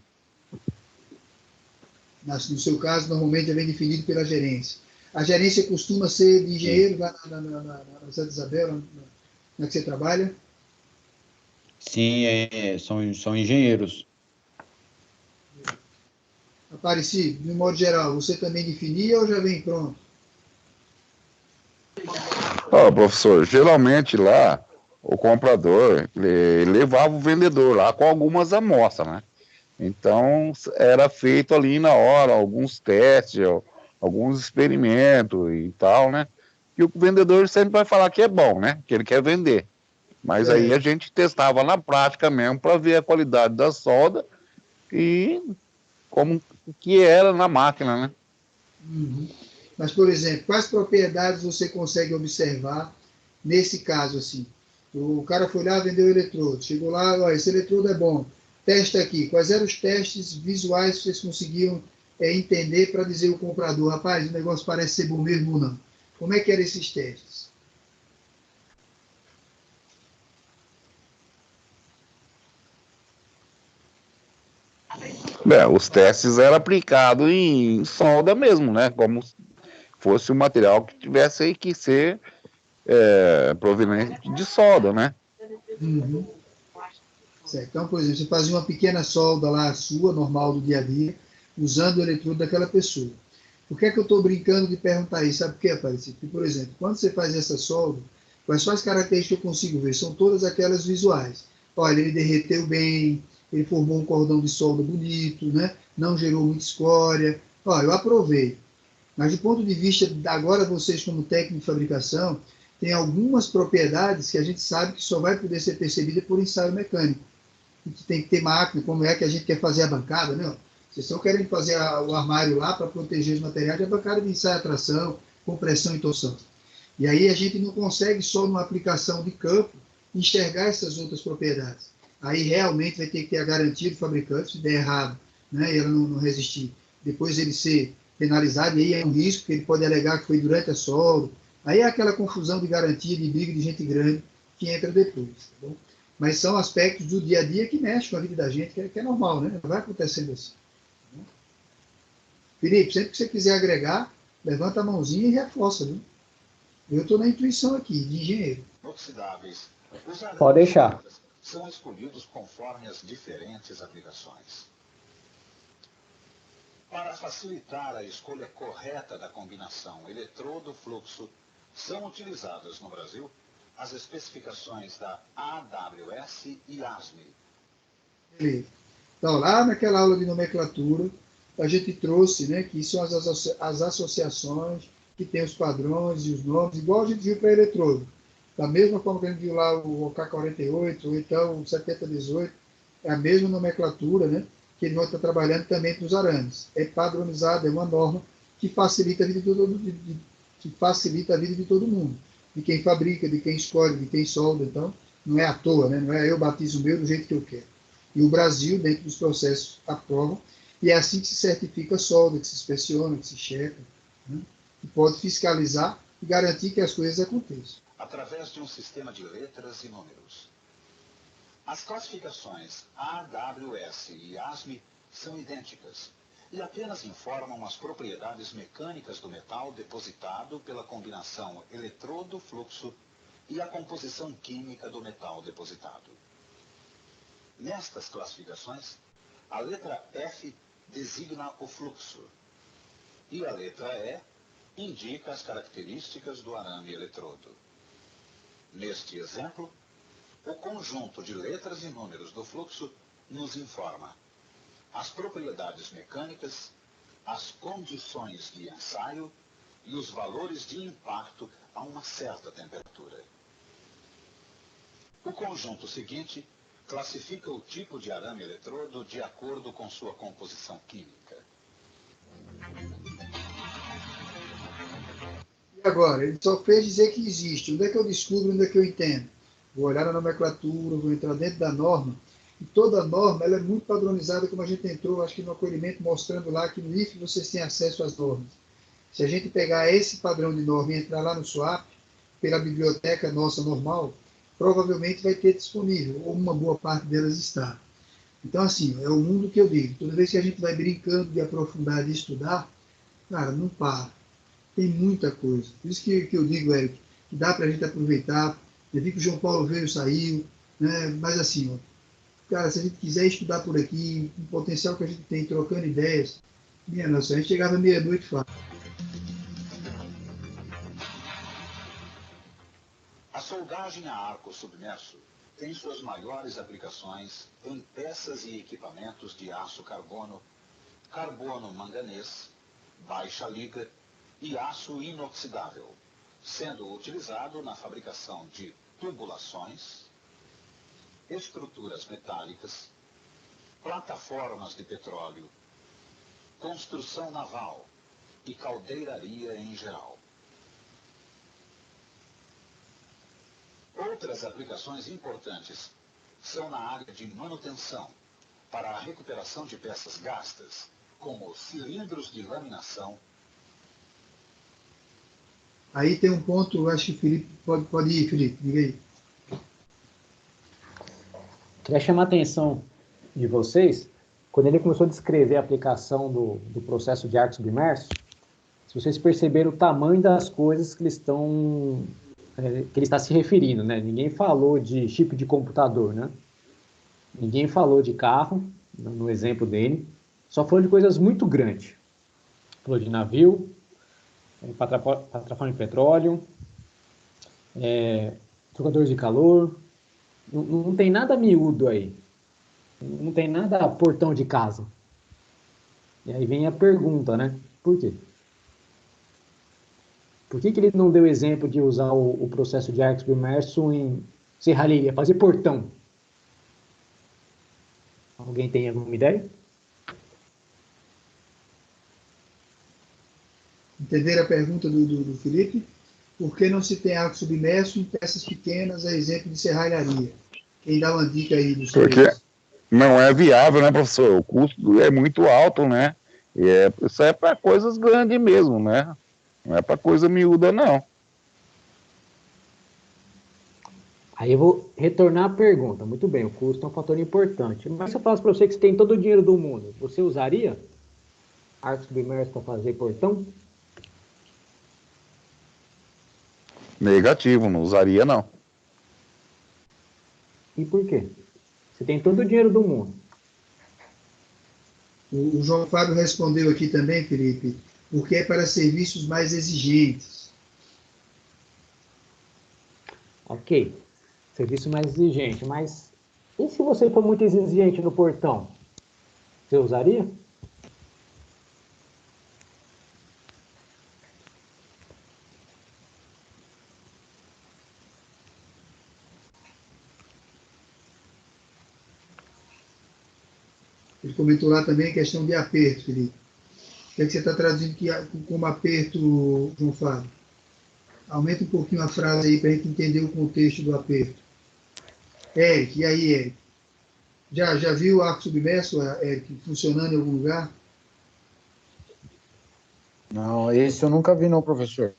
Speaker 1: No seu caso, normalmente já vem definido pela gerência. A gerência costuma ser de engenheiro lá na Santa Isabel, na que você trabalha?
Speaker 2: Sim, são engenheiros.
Speaker 1: Aparecido, de modo geral, você também definia ou já vem pronto?
Speaker 3: Ó, professor, geralmente lá o comprador levava o vendedor lá com algumas amostras, né? Então era feito ali na hora alguns testes, alguns experimentos e tal, né? E o vendedor sempre vai falar que é bom, né? Que ele quer vender. Mas aí
Speaker 1: É,
Speaker 3: a gente testava na prática mesmo para ver a qualidade da solda e como que era na máquina, né?
Speaker 1: uhum. Mas, por exemplo, quais propriedades você consegue observar nesse caso assim? O cara foi lá, vendeu o eletrodo, chegou lá, ó, esse eletrodo é bom, testa aqui. Quais eram os testes visuais que vocês conseguiam entender para dizer ao comprador, rapaz, o negócio parece ser bom mesmo ou não? Como é que eram esses testes?
Speaker 3: Os testes eram aplicados em solda mesmo, né? Como fosse um material que tivesse que ser proveniente de solda, né?
Speaker 1: Uhum. Certo. Então, por exemplo, você fazia uma pequena solda lá sua, normal do dia a dia, usando o eletrodo daquela pessoa. Por que é que eu estou brincando de perguntar isso? Sabe por quê, Aparecido? Porque, por exemplo, quando você faz essa solda, quais são as características que eu consigo ver? São todas aquelas visuais. Olha, ele derreteu bem, ele formou um cordão de solda bonito, né? Não gerou muita escória. Olha, eu aprovei. Mas do ponto de vista, agora vocês como técnico de fabricação, tem algumas propriedades que a gente sabe que só vai poder ser percebida por ensaio mecânico. A gente tem que ter máquina, como é que a gente quer fazer a bancada, né? Vocês estão querendo fazer o armário lá para proteger os materiais, é a bancada de ensaio e tração, compressão e torção. E aí a gente não consegue só numa aplicação de campo enxergar essas outras propriedades. Aí realmente vai ter que ter a garantia do fabricante, se der errado, né, e ela não resistir. Depois ele ser penalizado, e aí é um risco, que ele pode alegar que foi durante a solda. Aí é aquela confusão de garantia, de briga de gente grande que entra depois. Tá bom? Mas são aspectos do dia a dia que mexem com a vida da gente, que é normal, né? Vai acontecendo assim. Felipe, sempre que você quiser agregar, levanta a mãozinha e reforça, viu? Eu estou na intuição aqui, de engenheiro.
Speaker 6: Inoxidáveis. Os
Speaker 4: Pode deixar.
Speaker 6: arames são escolhidos conforme as diferentes aplicações. Para facilitar a escolha correta da combinação eletrodo-fluxo, são utilizadas no Brasil as especificações da AWS e ASME.
Speaker 1: Beleza. Então, lá naquela aula de nomenclatura, a gente trouxe, né, que são as associações, que tem os padrões e os nomes, igual a gente viu para eletrodo. Da mesma forma que a gente viu lá o OK48, ou então o 7018, é a mesma nomenclatura, né, que ele vai estar trabalhando também para os arames. É padronizado, é uma norma que facilita a vida de todo mundo. De quem fabrica, de quem escolhe, de quem solda. Então, não é à toa, né? Não é eu batizo o meu do jeito que eu quero. E o Brasil, dentro dos processos, aprova, e é assim que se certifica a solda, que se inspeciona, que se checa, né? E pode fiscalizar e garantir que as coisas aconteçam.
Speaker 6: Através de um sistema de letras e números. As classificações AWS e ASME são idênticas e apenas informam as propriedades mecânicas do metal depositado pela combinação eletrodo-fluxo e a composição química do metal depositado. Nestas classificações, a letra F designa o fluxo e a letra E indica as características do arame eletrodo. Neste exemplo, o conjunto de letras e números do fluxo nos informa as propriedades mecânicas, as condições de ensaio e os valores de impacto a uma certa temperatura. O conjunto seguinte classifica o tipo de arame eletrodo de acordo com sua composição química.
Speaker 1: E agora, ele só fez dizer que existe. Onde é que eu descubro, onde é que eu entendo? Vou olhar na nomenclatura, vou entrar dentro da norma, e toda norma ela é muito padronizada, como a gente entrou, acho que no acolhimento, mostrando lá que no IF vocês têm acesso às normas. Se a gente pegar esse padrão de norma e entrar lá no SWAP, pela biblioteca nossa normal, provavelmente vai ter disponível, ou uma boa parte delas está. Então, assim, é o mundo que eu digo. Toda vez que a gente vai brincando de aprofundar, de estudar, cara, não para. Tem muita coisa. Por isso que eu digo, Eric, que dá para a gente aproveitar. Eu vi que o João Paulo veio, saiu, né? Mas assim, ó, cara, se a gente quiser estudar por aqui, o potencial que a gente tem, trocando ideias, minha nossa, a gente chegava meia-noite fácil.
Speaker 6: montagem a arco submerso tem suas maiores aplicações em peças e equipamentos de aço carbono, carbono manganês, baixa liga e aço inoxidável, sendo utilizado na fabricação de tubulações, estruturas metálicas, plataformas de petróleo, construção naval e caldeiraria em geral. Outras aplicações importantes são na área de manutenção, para a recuperação de peças gastas, como cilindros de laminação.
Speaker 1: Aí tem um ponto, eu acho que o Felipe pode ir, Felipe, diga aí.
Speaker 4: Queria chamar a atenção de vocês, quando ele começou a descrever a aplicação do processo de arco submerso, se vocês perceberam o tamanho das coisas que que ele está se referindo, né? Ninguém falou de chip de computador, né? Ninguém falou de carro, no exemplo dele, só falou de coisas muito grandes. Falou de navio, plataforma de petróleo, trocadores de calor, não tem nada miúdo aí, não tem nada portão de casa. E aí vem a pergunta, né? Por quê? Por que ele não deu exemplo de usar o processo de arco submerso em serralheria, fazer portão? Alguém tem alguma ideia?
Speaker 1: Entenderam a pergunta do Felipe? Por que não se tem arco submerso em peças pequenas, a exemplo de serralharia? Quem dá uma dica aí dos
Speaker 3: Porque não é viável, né, professor? O custo é muito alto, né? E isso é para coisas grandes mesmo, né? Não é para coisa miúda, não.
Speaker 4: Aí eu vou retornar a pergunta. Muito bem, o custo é um fator importante. Mas se eu falasse para você que você tem todo o dinheiro do mundo, você usaria arco submerso para fazer portão?
Speaker 3: Negativo, não usaria, não.
Speaker 4: E por quê? Você tem todo o dinheiro do mundo.
Speaker 1: O João Fábio respondeu aqui também, Felipe, porque é para serviços mais exigentes.
Speaker 4: Ok, serviço mais exigente, mas e se você for muito exigente no portão? Você usaria?
Speaker 1: Ele comentou lá também a questão de aperto, Felipe. O que é que você está traduzindo como aperto, João Fábio? Aumenta um pouquinho a frase aí para a gente entender o contexto do aperto. Eric, e aí, Eric? Já viu o arco submerso, Eric, funcionando em algum lugar?
Speaker 2: Não, esse eu nunca vi, não, professor.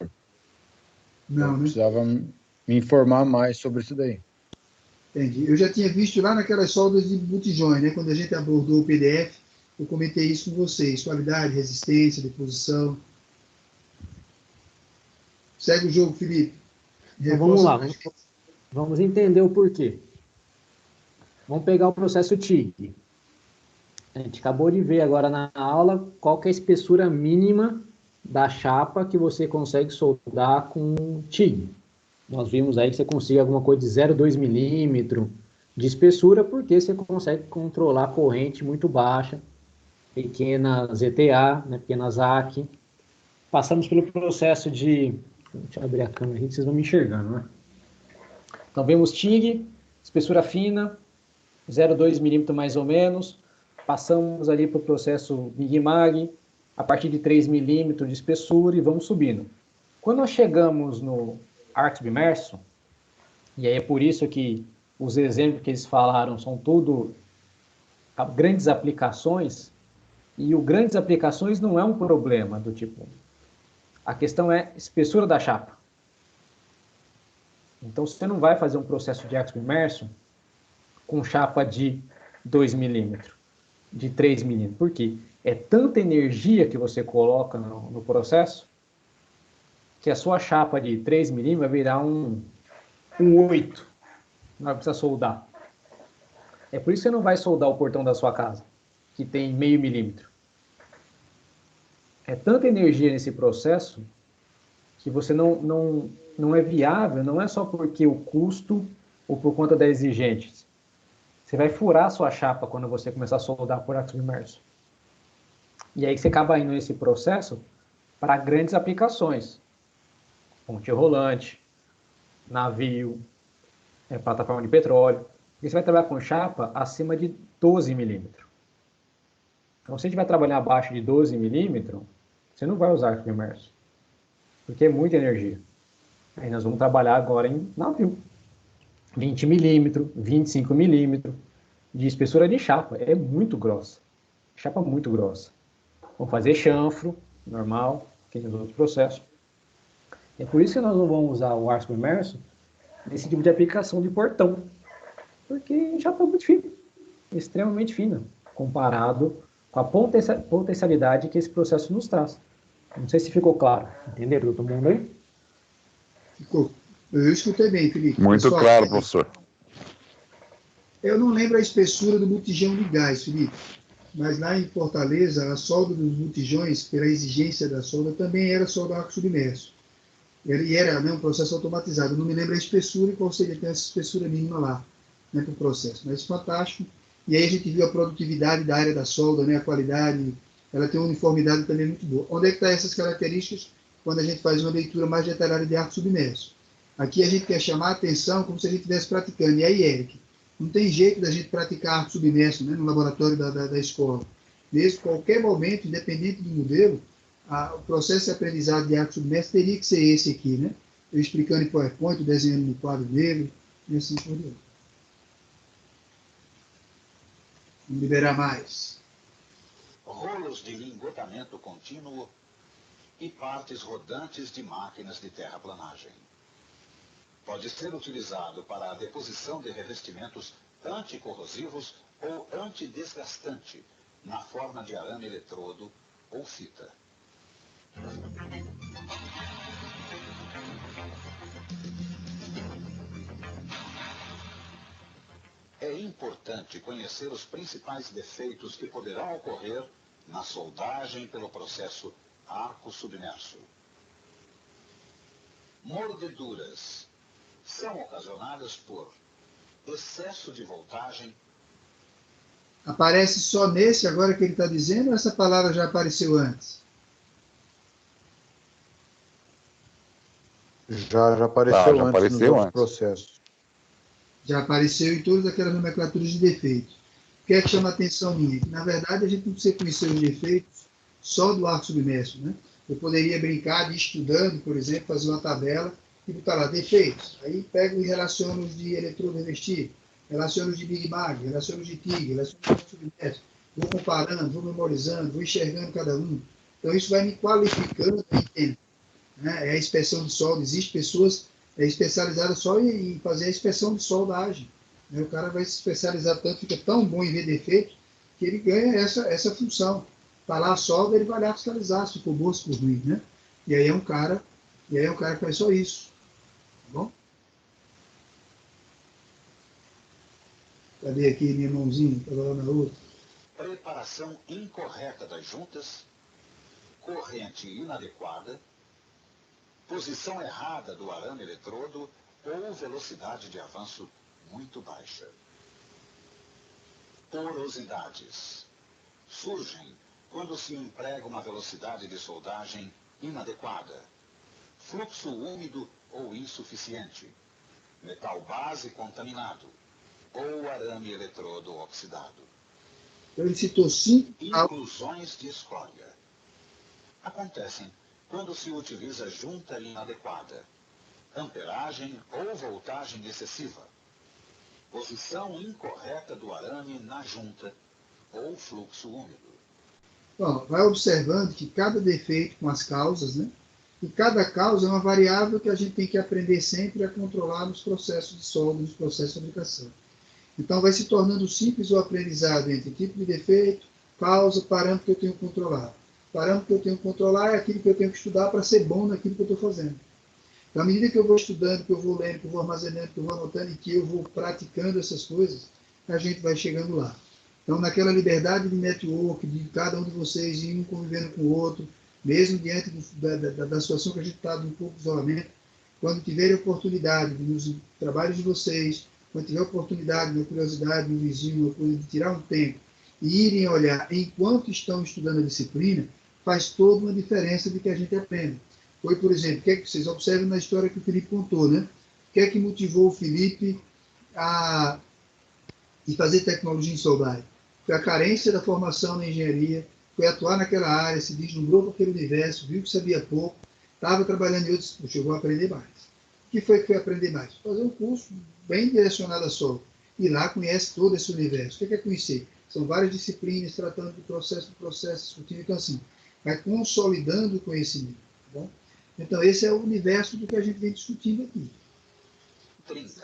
Speaker 1: Não,
Speaker 2: Eu
Speaker 1: né?
Speaker 2: precisava me informar mais sobre isso daí.
Speaker 1: Entendi. Eu já tinha visto lá naquelas soldas de botijões, né? Quando a gente abordou o PDF, eu comentei isso com vocês. Qualidade, resistência, deposição. Segue o jogo, Felipe.
Speaker 4: Então vamos lá, vamos entender o porquê. Vamos pegar o processo TIG. A gente acabou de ver agora na aula qual que é a espessura mínima da chapa que você consegue soldar com TIG. Nós vimos aí que você consegue alguma coisa de 0,2 milímetro de espessura, porque você consegue controlar a corrente muito baixa, pequenas ETA, né, pequenas AC. Passamos pelo processo de... Deixa eu abrir a câmera aqui, que vocês vão me enxergando, né? Então, vemos TIG, espessura fina, 0,2 milímetro mais ou menos. Passamos ali para o processo Mig-Mag, a partir de 3 milímetros de espessura, e vamos subindo. Quando nós chegamos no arco submerso, e aí é por isso que os exemplos que eles falaram são tudo grandes aplicações, e o grandes aplicações não é um problema do tipo... A questão é espessura da chapa. Então, você não vai fazer um processo de arco submerso com chapa de 2 milímetros, de 3 milímetros. Por quê? É tanta energia que você coloca no processo que a sua chapa de 3 milímetros vai virar um 8. Não vai precisar soldar. É por isso que você não vai soldar o portão da sua casa, que tem meio milímetro. É tanta energia nesse processo que você não é viável, não é só porque o custo ou por conta das exigências. Você vai furar a sua chapa quando você começar a soldar por arco submerso. E aí você acaba indo nesse processo para grandes aplicações. Ponte rolante, navio, plataforma de petróleo. E você vai trabalhar com chapa acima de 12 milímetros. Então, se a gente vai trabalhar abaixo de 12 milímetros, você não vai usar arco submerso, porque é muita energia. Aí nós vamos trabalhar agora em navio. 20 milímetros, 25 milímetros de espessura de chapa. É muito grossa. Chapa muito grossa. Vamos fazer chanfro, normal, que tem os outros processos. É por isso que nós não vamos usar o arco submerso nesse tipo de aplicação de portão. Porque chapa é muito fina. Extremamente fina, comparado com a potencialidade que esse processo nos traz. Não sei se ficou claro. Entenderam todo mundo aí?
Speaker 1: Ficou. Eu escutei bem, Felipe.
Speaker 3: Muito
Speaker 1: Pessoal,
Speaker 3: claro, professor.
Speaker 1: Eu não lembro a espessura do botijão de gás, Felipe, mas lá em Fortaleza, a solda dos botijões, pela exigência da solda, também era solda a arco submerso. E era, né, um processo automatizado. Eu não me lembro a espessura e qual seria essa espessura mínima lá, né, para o processo. Mas fantástico. E aí a gente viu a produtividade da área da solda, né, a qualidade, ela tem uma uniformidade também muito boa. Onde é que estão essas características? Quando a gente faz uma leitura mais detalhada de arco submerso. Aqui a gente quer chamar a atenção como se a gente estivesse praticando. E aí, Eric, não tem jeito da gente praticar arco submerso, né, no laboratório da escola. Mesmo qualquer momento, independente do modelo, o processo de aprendizado de arco submerso teria que ser esse aqui, né? Eu explicando em PowerPoint, desenhando no quadro negro, e assim por diante. Vamos liberar mais.
Speaker 6: Rolos de lingotamento contínuo e partes rodantes de máquinas de terraplanagem. Pode ser utilizado para a deposição de revestimentos anticorrosivos ou antidesgastante, na forma de arame eletrodo ou fita. É importante conhecer os principais defeitos que poderão ocorrer na soldagem pelo processo arco submerso. Mordeduras são ocasionadas por excesso de voltagem.
Speaker 1: Aparece só nesse agora que ele está dizendo, ou essa palavra já apareceu antes?
Speaker 2: Já apareceu
Speaker 3: já
Speaker 2: antes
Speaker 3: apareceu
Speaker 2: nos outros
Speaker 3: antes.
Speaker 2: processos.
Speaker 1: Já apareceu em todas aquelas nomenclaturas de defeitos. O que é que chama a atenção minha? Que, na verdade, a gente não precisa conhecer os defeitos só do arco submerso, né? Eu poderia brincar de estudando, por exemplo, fazer uma tabela e botar lá defeitos. Aí pego e relaciono os de eletrodo revestido, relaciono os de Big Mag, relaciono os de TIG, relaciono os de arco submerso. Vou comparando, vou memorizando, vou enxergando cada um. Então, isso vai me qualificando em tempo. Né? É a inspeção de solda. Existem pessoas especializadas só em fazer a inspeção de soldagem. Né? O cara vai se especializar tanto, fica tão bom em ver defeito, que ele ganha essa função. Está lá a solda, ele vai lá fiscalizar se ficou boa, se ficou ruim. Né? E aí é um cara que faz só isso. Tá bom? Cadê aqui minha mãozinha? Estava lá na outra.
Speaker 6: Preparação incorreta das juntas, corrente inadequada, posição errada do arame eletrodo ou velocidade de avanço muito baixa. Porosidades surgem quando se emprega uma velocidade de soldagem inadequada, fluxo úmido ou insuficiente, metal base contaminado ou arame eletrodo oxidado.
Speaker 1: Então ele citou 5
Speaker 6: Inclusões de escória acontecem quando se utiliza junta inadequada, amperagem ou voltagem excessiva, posição incorreta do arame na junta ou fluxo úmido.
Speaker 1: Bom, vai observando que cada defeito com as causas, né? E cada causa é uma variável que a gente tem que aprender sempre a controlar nos processos de solda, nos processos de fabricação. Então vai se tornando simples o aprendizado entre tipo de defeito, causa, parâmetro que eu tenho que controlar. Parâmetro que eu tenho que controlar é aquilo que eu tenho que estudar para ser bom naquilo que eu estou fazendo. Então, à medida que eu vou estudando, que eu vou lendo, que eu vou armazenando, que eu vou anotando e que eu vou praticando essas coisas, a gente vai chegando lá. Então, naquela liberdade de network, de cada um de vocês ir um convivendo com o outro, mesmo diante da situação que a gente está de um pouco de isolamento, quando tiverem oportunidade, nos trabalhos de vocês, quando tiver oportunidade, na curiosidade, no vizinho, uma coisa de tirar um tempo e irem olhar enquanto estão estudando a disciplina, faz toda uma diferença de que a gente aprenda. Foi, por exemplo, o que é que vocês observam na história que o Felipe contou, né? O que é que motivou o Felipe a fazer tecnologia em soldagem? Foi a carência da formação na engenharia, foi atuar naquela área, se deslumbrou para aquele universo, viu que sabia pouco, estava trabalhando em outros, chegou a aprender mais. O que foi aprender mais? Fazer um curso bem direcionado a solo. E lá conhece todo esse universo. O que é conhecer? São várias disciplinas tratando do processo, discutindo. Então, assim, vai consolidando o conhecimento. Tá bom? Então, esse é o universo do que a gente vem discutindo aqui.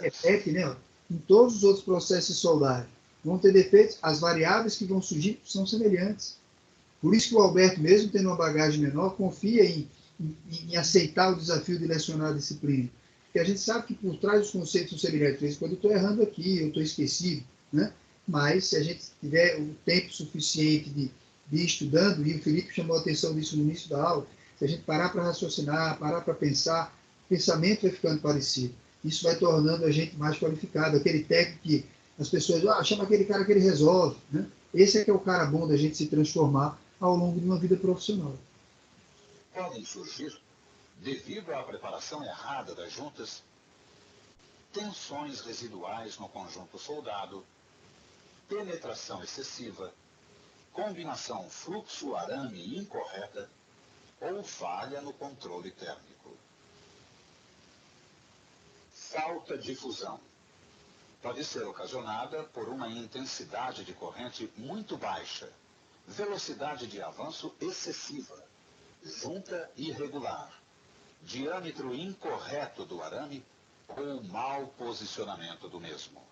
Speaker 1: Repete, né? Em todos os outros processos de soldagem vão ter defeitos, as variáveis que vão surgir são semelhantes. Por isso que o Alberto, mesmo tendo uma bagagem menor, confia em aceitar o desafio de lecionar a disciplina. Porque a gente sabe que por trás dos conceitos são semelhantes. Quando eu estou errando aqui, eu estou esquecido, né? Mas se a gente tiver o tempo suficiente de ir estudando, e o Felipe chamou a atenção disso no início da aula, se a gente parar para raciocinar, parar para pensar, o pensamento vai ficando parecido. Isso vai tornando a gente mais qualificado. Aquele técnico que as pessoas, chama aquele cara que ele resolve, né? Esse é que é o cara bom da gente se transformar ao longo de uma vida profissional.
Speaker 6: Podem surgir, devido à preparação errada das juntas, tensões residuais no conjunto soldado, penetração excessiva, combinação fluxo-arame incorreta ou falha no controle térmico. Falta de fusão. Pode ser ocasionada por uma intensidade de corrente muito baixa, velocidade de avanço excessiva, junta irregular, diâmetro incorreto do arame ou mau posicionamento do mesmo.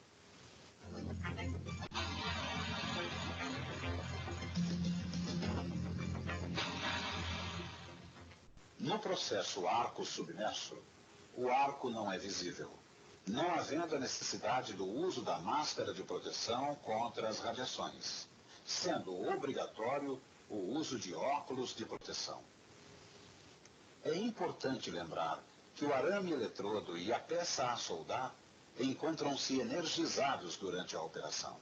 Speaker 6: No processo arco submerso, o arco não é visível, não havendo a necessidade do uso da máscara de proteção contra as radiações, sendo obrigatório o uso de óculos de proteção. É importante lembrar que o arame eletrodo e a peça a soldar encontram-se energizados durante a operação.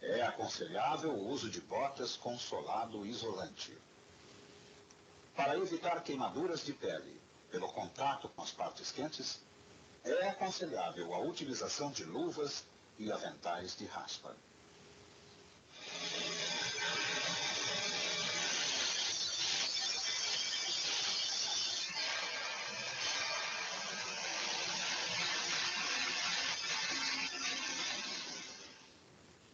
Speaker 6: É aconselhável o uso de botas com solado isolante. Para evitar queimaduras de pele pelo contato com as partes quentes, é aconselhável a utilização de luvas e aventais de raspa.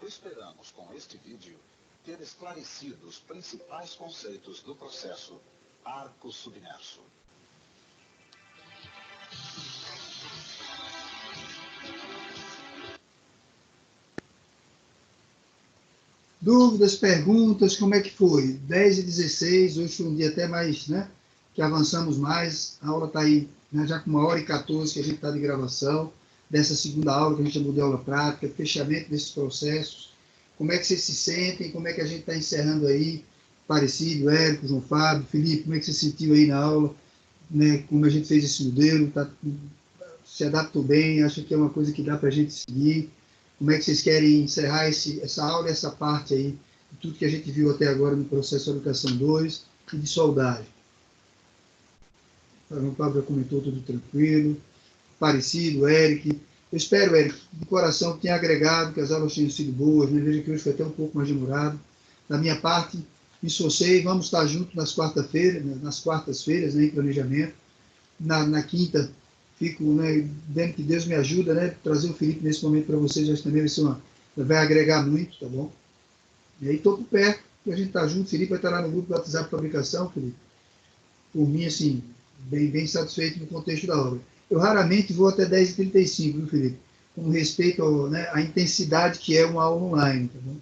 Speaker 6: Esperamos, com este vídeo, ter esclarecido os principais conceitos do processo arco submerso.
Speaker 1: Dúvidas, perguntas, como é que foi? 10h16, hoje foi um dia até mais, né, que avançamos mais, a aula está aí, né, já com 1h14 que a gente está de gravação, dessa segunda aula que a gente chamou de aula prática, fechamento desses processos, como é que vocês se sentem, como é que a gente está encerrando aí, parecido, Érico, João Fábio, Felipe, como é que você se sentiu aí na aula, né, como a gente fez esse modelo, se adaptou bem, acha que é uma coisa que dá para a gente seguir? Como é que vocês querem encerrar essa aula, essa parte aí, de tudo que a gente viu até agora no processo de educação 2 e de soldagem? O João Pablo já comentou tudo tranquilo, parecido, Eric. Eu espero, Eric, de coração que tenha agregado, que as aulas tenham sido boas, né? Veja que hoje foi até um pouco mais demorado. Da minha parte, me esforcei, vamos estar juntos nas quartas-feiras, né, em planejamento. Na quinta, fico, né, vendo que Deus me ajuda, né, trazer o Felipe nesse momento para vocês, acho que também vai agregar muito, tá bom? E aí estou por perto, a gente está junto, o Felipe vai estar lá no grupo do WhatsApp de fabricação, Felipe. Por mim, assim, bem satisfeito no contexto da obra. Eu raramente vou até 10h35, viu, Felipe? Com respeito à intensidade que é uma aula online, tá bom?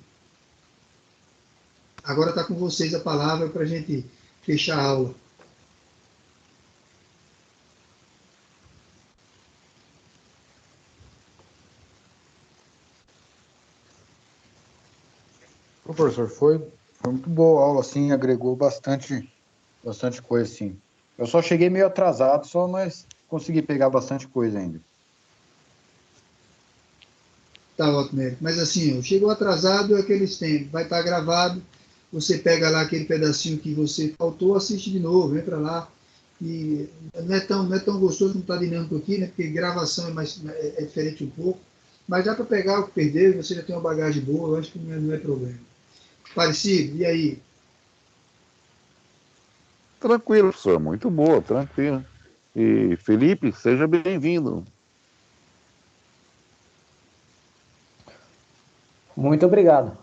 Speaker 1: Agora está com vocês a palavra para a gente fechar a aula.
Speaker 2: Professor, foi muito boa a aula, assim, agregou bastante Bastante coisa, sim. Eu só cheguei meio atrasado, só, mas consegui pegar bastante coisa ainda.
Speaker 1: Tá ótimo, Érico. Mas assim, ó, chegou atrasado, é aqueles tempos. Vai estar gravado, você pega lá aquele pedacinho que você faltou, assiste de novo, entra lá. E não é tão gostoso como está dinâmico aqui, né? Porque gravação é diferente um pouco. Mas dá para pegar o que perdeu, você já tem uma bagagem boa, eu acho que não é problema. Parecido, e aí?
Speaker 3: Tranquilo, professor, muito boa, tranquilo. E Felipe, seja bem-vindo.
Speaker 4: Muito obrigado.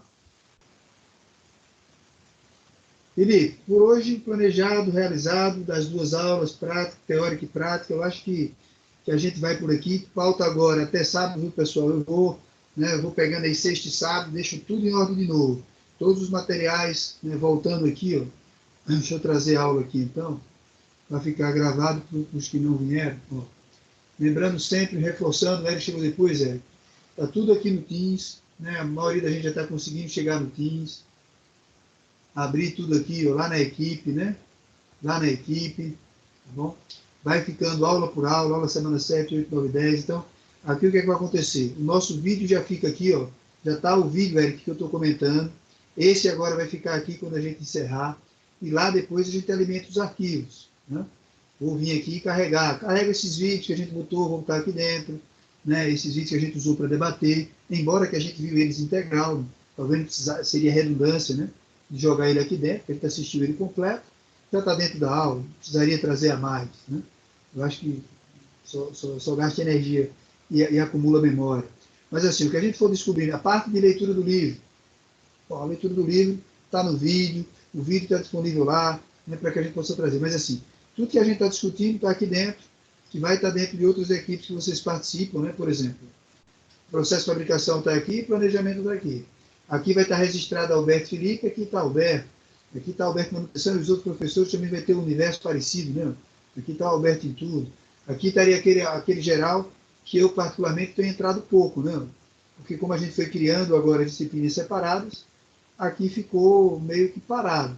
Speaker 1: Felipe, por hoje, planejado, realizado, das 2 aulas, prática, teórica e prática, eu acho que a gente vai por aqui. Falta agora, até sábado, viu, pessoal? Eu vou pegando aí sexta e sábado, deixo tudo em ordem de novo. Todos os materiais, né, voltando aqui, ó. Deixa eu trazer a aula aqui, então, para ficar gravado para os que não vieram. Ó. Lembrando sempre, reforçando, o Eric chegou depois, Eric. Está tudo aqui no Teams, né? A maioria da gente já está conseguindo chegar no Teams. Abrir tudo aqui, ó, lá na equipe, né? Lá na equipe, tá bom? Vai ficando aula por aula semana 7, 8, 9, 10. Então, aqui o que é que vai acontecer? O nosso vídeo já fica aqui, ó. Já está o vídeo, Eric, que eu estou comentando. Esse agora vai ficar aqui quando a gente encerrar. E lá depois a gente alimenta os arquivos, né? Vou vir aqui e carregar. Carrega esses vídeos que a gente botou, vão estar aqui dentro, né? Esses vídeos que a gente usou para debater, embora que a gente viu eles integral, talvez seria redundância, né? De jogar ele aqui dentro, porque a gente assistiu ele completo, já está dentro da aula, precisaria trazer a mais, né? Eu acho que só gasta energia e acumula memória. Mas assim, o que a gente for descobrindo, a parte de leitura do livro, bom, a leitura do livro está no vídeo, o vídeo está disponível lá, né, para que a gente possa trazer. Mas assim, tudo que a gente está discutindo está aqui dentro, que vai estar dentro de outras equipes que vocês participam, né? Por exemplo, processo de fabricação está aqui, planejamento está aqui. Aqui vai estar registrado Alberto Felipe, aqui está Alberto. Aqui está Alberto Manutenção e os outros professores também vai ter um universo parecido, né? Aqui está o Alberto em tudo. Aqui estaria aquele geral que eu particularmente tenho entrado pouco, né? Porque como a gente foi criando agora disciplinas separadas, aqui ficou meio que parado.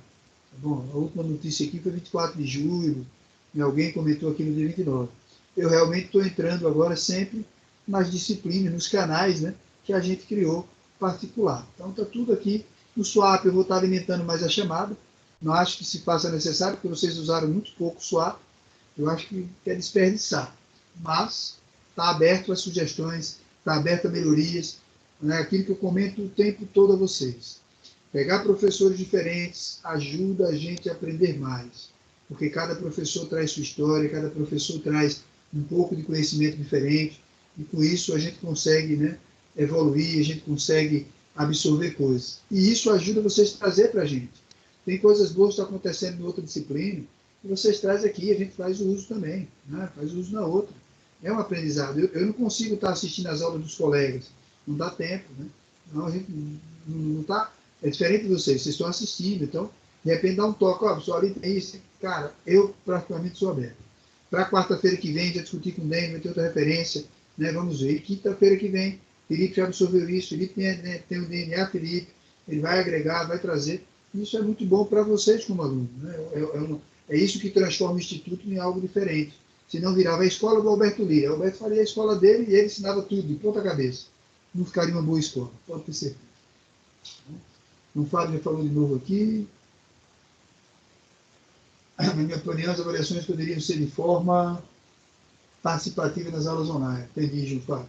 Speaker 1: Tá bom? A última notícia aqui foi 24 de julho, e alguém comentou aqui no dia 29. Eu realmente estou entrando agora sempre nas disciplinas, nos canais, né, que a gente criou particular. Então está tudo aqui. No swap eu vou estar alimentando mais a chamada. Não acho que se faça necessário, porque vocês usaram muito pouco o swap. Eu acho que é desperdiçar. Mas está aberto a sugestões, está aberto a melhorias. Né, aquilo que eu comento o tempo todo a vocês. Pegar professores diferentes ajuda a gente a aprender mais. Porque cada professor traz sua história, cada professor traz um pouco de conhecimento diferente. E com isso a gente consegue, né, evoluir, a gente consegue absorver coisas. E isso ajuda vocês a trazer para a gente. Tem coisas boas que estão acontecendo em outra disciplina, e vocês trazem aqui, a gente faz o uso também, né? Faz o uso na outra. É um aprendizado. Eu não consigo estar assistindo as aulas dos colegas, não dá tempo, né? Não, a gente não está... É diferente de vocês estão assistindo, então, de repente dá um toque, ó, pessoal, ali tem isso. Cara, eu praticamente sou aberto. Para quarta-feira que vem, já discutir com o Dani, vai ter outra referência, né? Vamos ver. E quinta-feira que vem, Felipe já absorveu isso, Felipe tem o DNA, Felipe, ele vai agregar, vai trazer. Isso é muito bom para vocês como aluno, né? É isso que transforma o Instituto em algo diferente. Se não virava a escola do Alberto Lira, o Alberto faria a escola dele e ele ensinava tudo, de ponta cabeça. Não ficaria uma boa escola, pode ter certeza. O Fábio já falou de novo aqui. Na minha opinião, as avaliações poderiam ser de forma participativa nas aulas online. Entendi, Gil Fábio.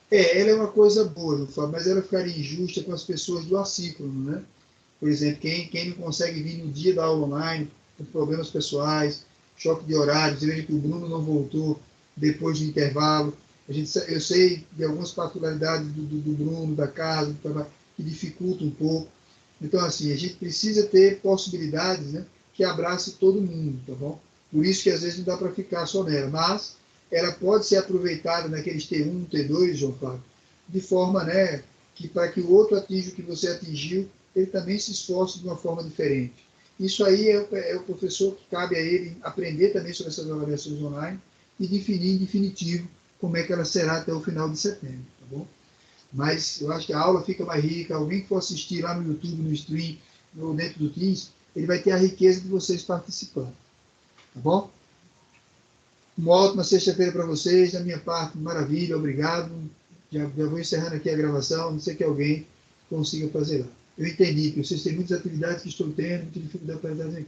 Speaker 1: Ela é uma coisa boa, Gil Fábio, mas ela ficaria injusta com as pessoas do assíncrono, né? Por exemplo, quem não consegue vir no dia da aula online, com problemas pessoais, choque de horários, você veja que o Bruno não voltou depois do intervalo. Eu sei de algumas particularidades do Bruno, da casa, do trabalho, que dificultam um pouco. Então, assim, a gente precisa ter possibilidades, né, que abrace todo mundo, tá bom? Por isso que às vezes não dá para ficar só nela, mas ela pode ser aproveitada naqueles T1, T2, João Fábio, de forma, né, que para que o outro atinja o que você atingiu, ele também se esforce de uma forma diferente. Isso aí é o professor que cabe a ele aprender também sobre essas avaliações online e definir em definitivo como é que ela será até o final de setembro, tá bom? Mas eu acho que a aula fica mais rica. Alguém que for assistir lá no YouTube, no stream, ou dentro do Teams, ele vai ter a riqueza de vocês participando. Tá bom? Uma ótima sexta-feira para vocês. Da minha parte, maravilha, obrigado. Já vou encerrando aqui a gravação, não sei que alguém consiga fazer lá. Eu entendi que vocês têm muitas atividades que estou tendo, muita dificuldade para desenhar.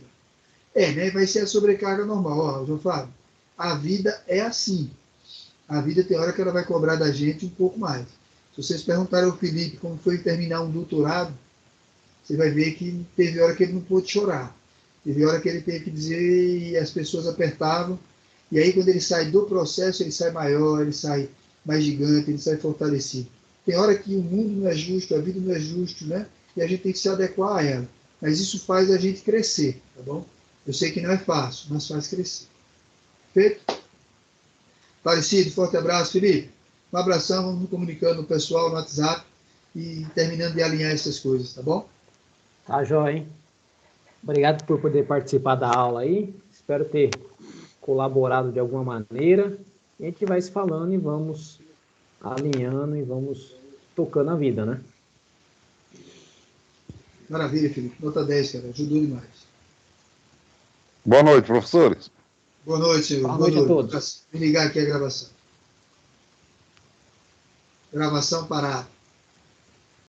Speaker 1: Né? Vai ser a sobrecarga normal. Ó, João Fábio, a vida é assim. A vida tem hora que ela vai cobrar da gente um pouco mais. Se vocês perguntarem ao Felipe como foi terminar um doutorado, você vai ver que teve hora que ele não pôde chorar. Teve hora que ele teve que dizer e as pessoas apertavam. E aí, quando ele sai do processo, ele sai maior, ele sai mais gigante, ele sai fortalecido. Tem hora que o mundo não é justo, a vida não é justa, né? E a gente tem que se adequar a ela. Mas isso faz a gente crescer, tá bom? Eu sei que não é fácil, mas faz crescer. Perfeito? Parecido, forte abraço, Felipe. Um abração, vamos nos comunicando o pessoal no WhatsApp e terminando de alinhar essas coisas, tá bom?
Speaker 4: Tá jóia, hein? Obrigado por poder participar da aula aí. Espero ter colaborado de alguma maneira. E a gente vai se falando e vamos alinhando e vamos tocando a vida, né?
Speaker 1: Maravilha, Felipe. Nota 10, cara. Ajudou demais.
Speaker 3: Boa noite, professores.
Speaker 1: Boa noite, senhor.
Speaker 4: Boa noite a todos.
Speaker 1: Vou ligar aqui a gravação. Gravação parada.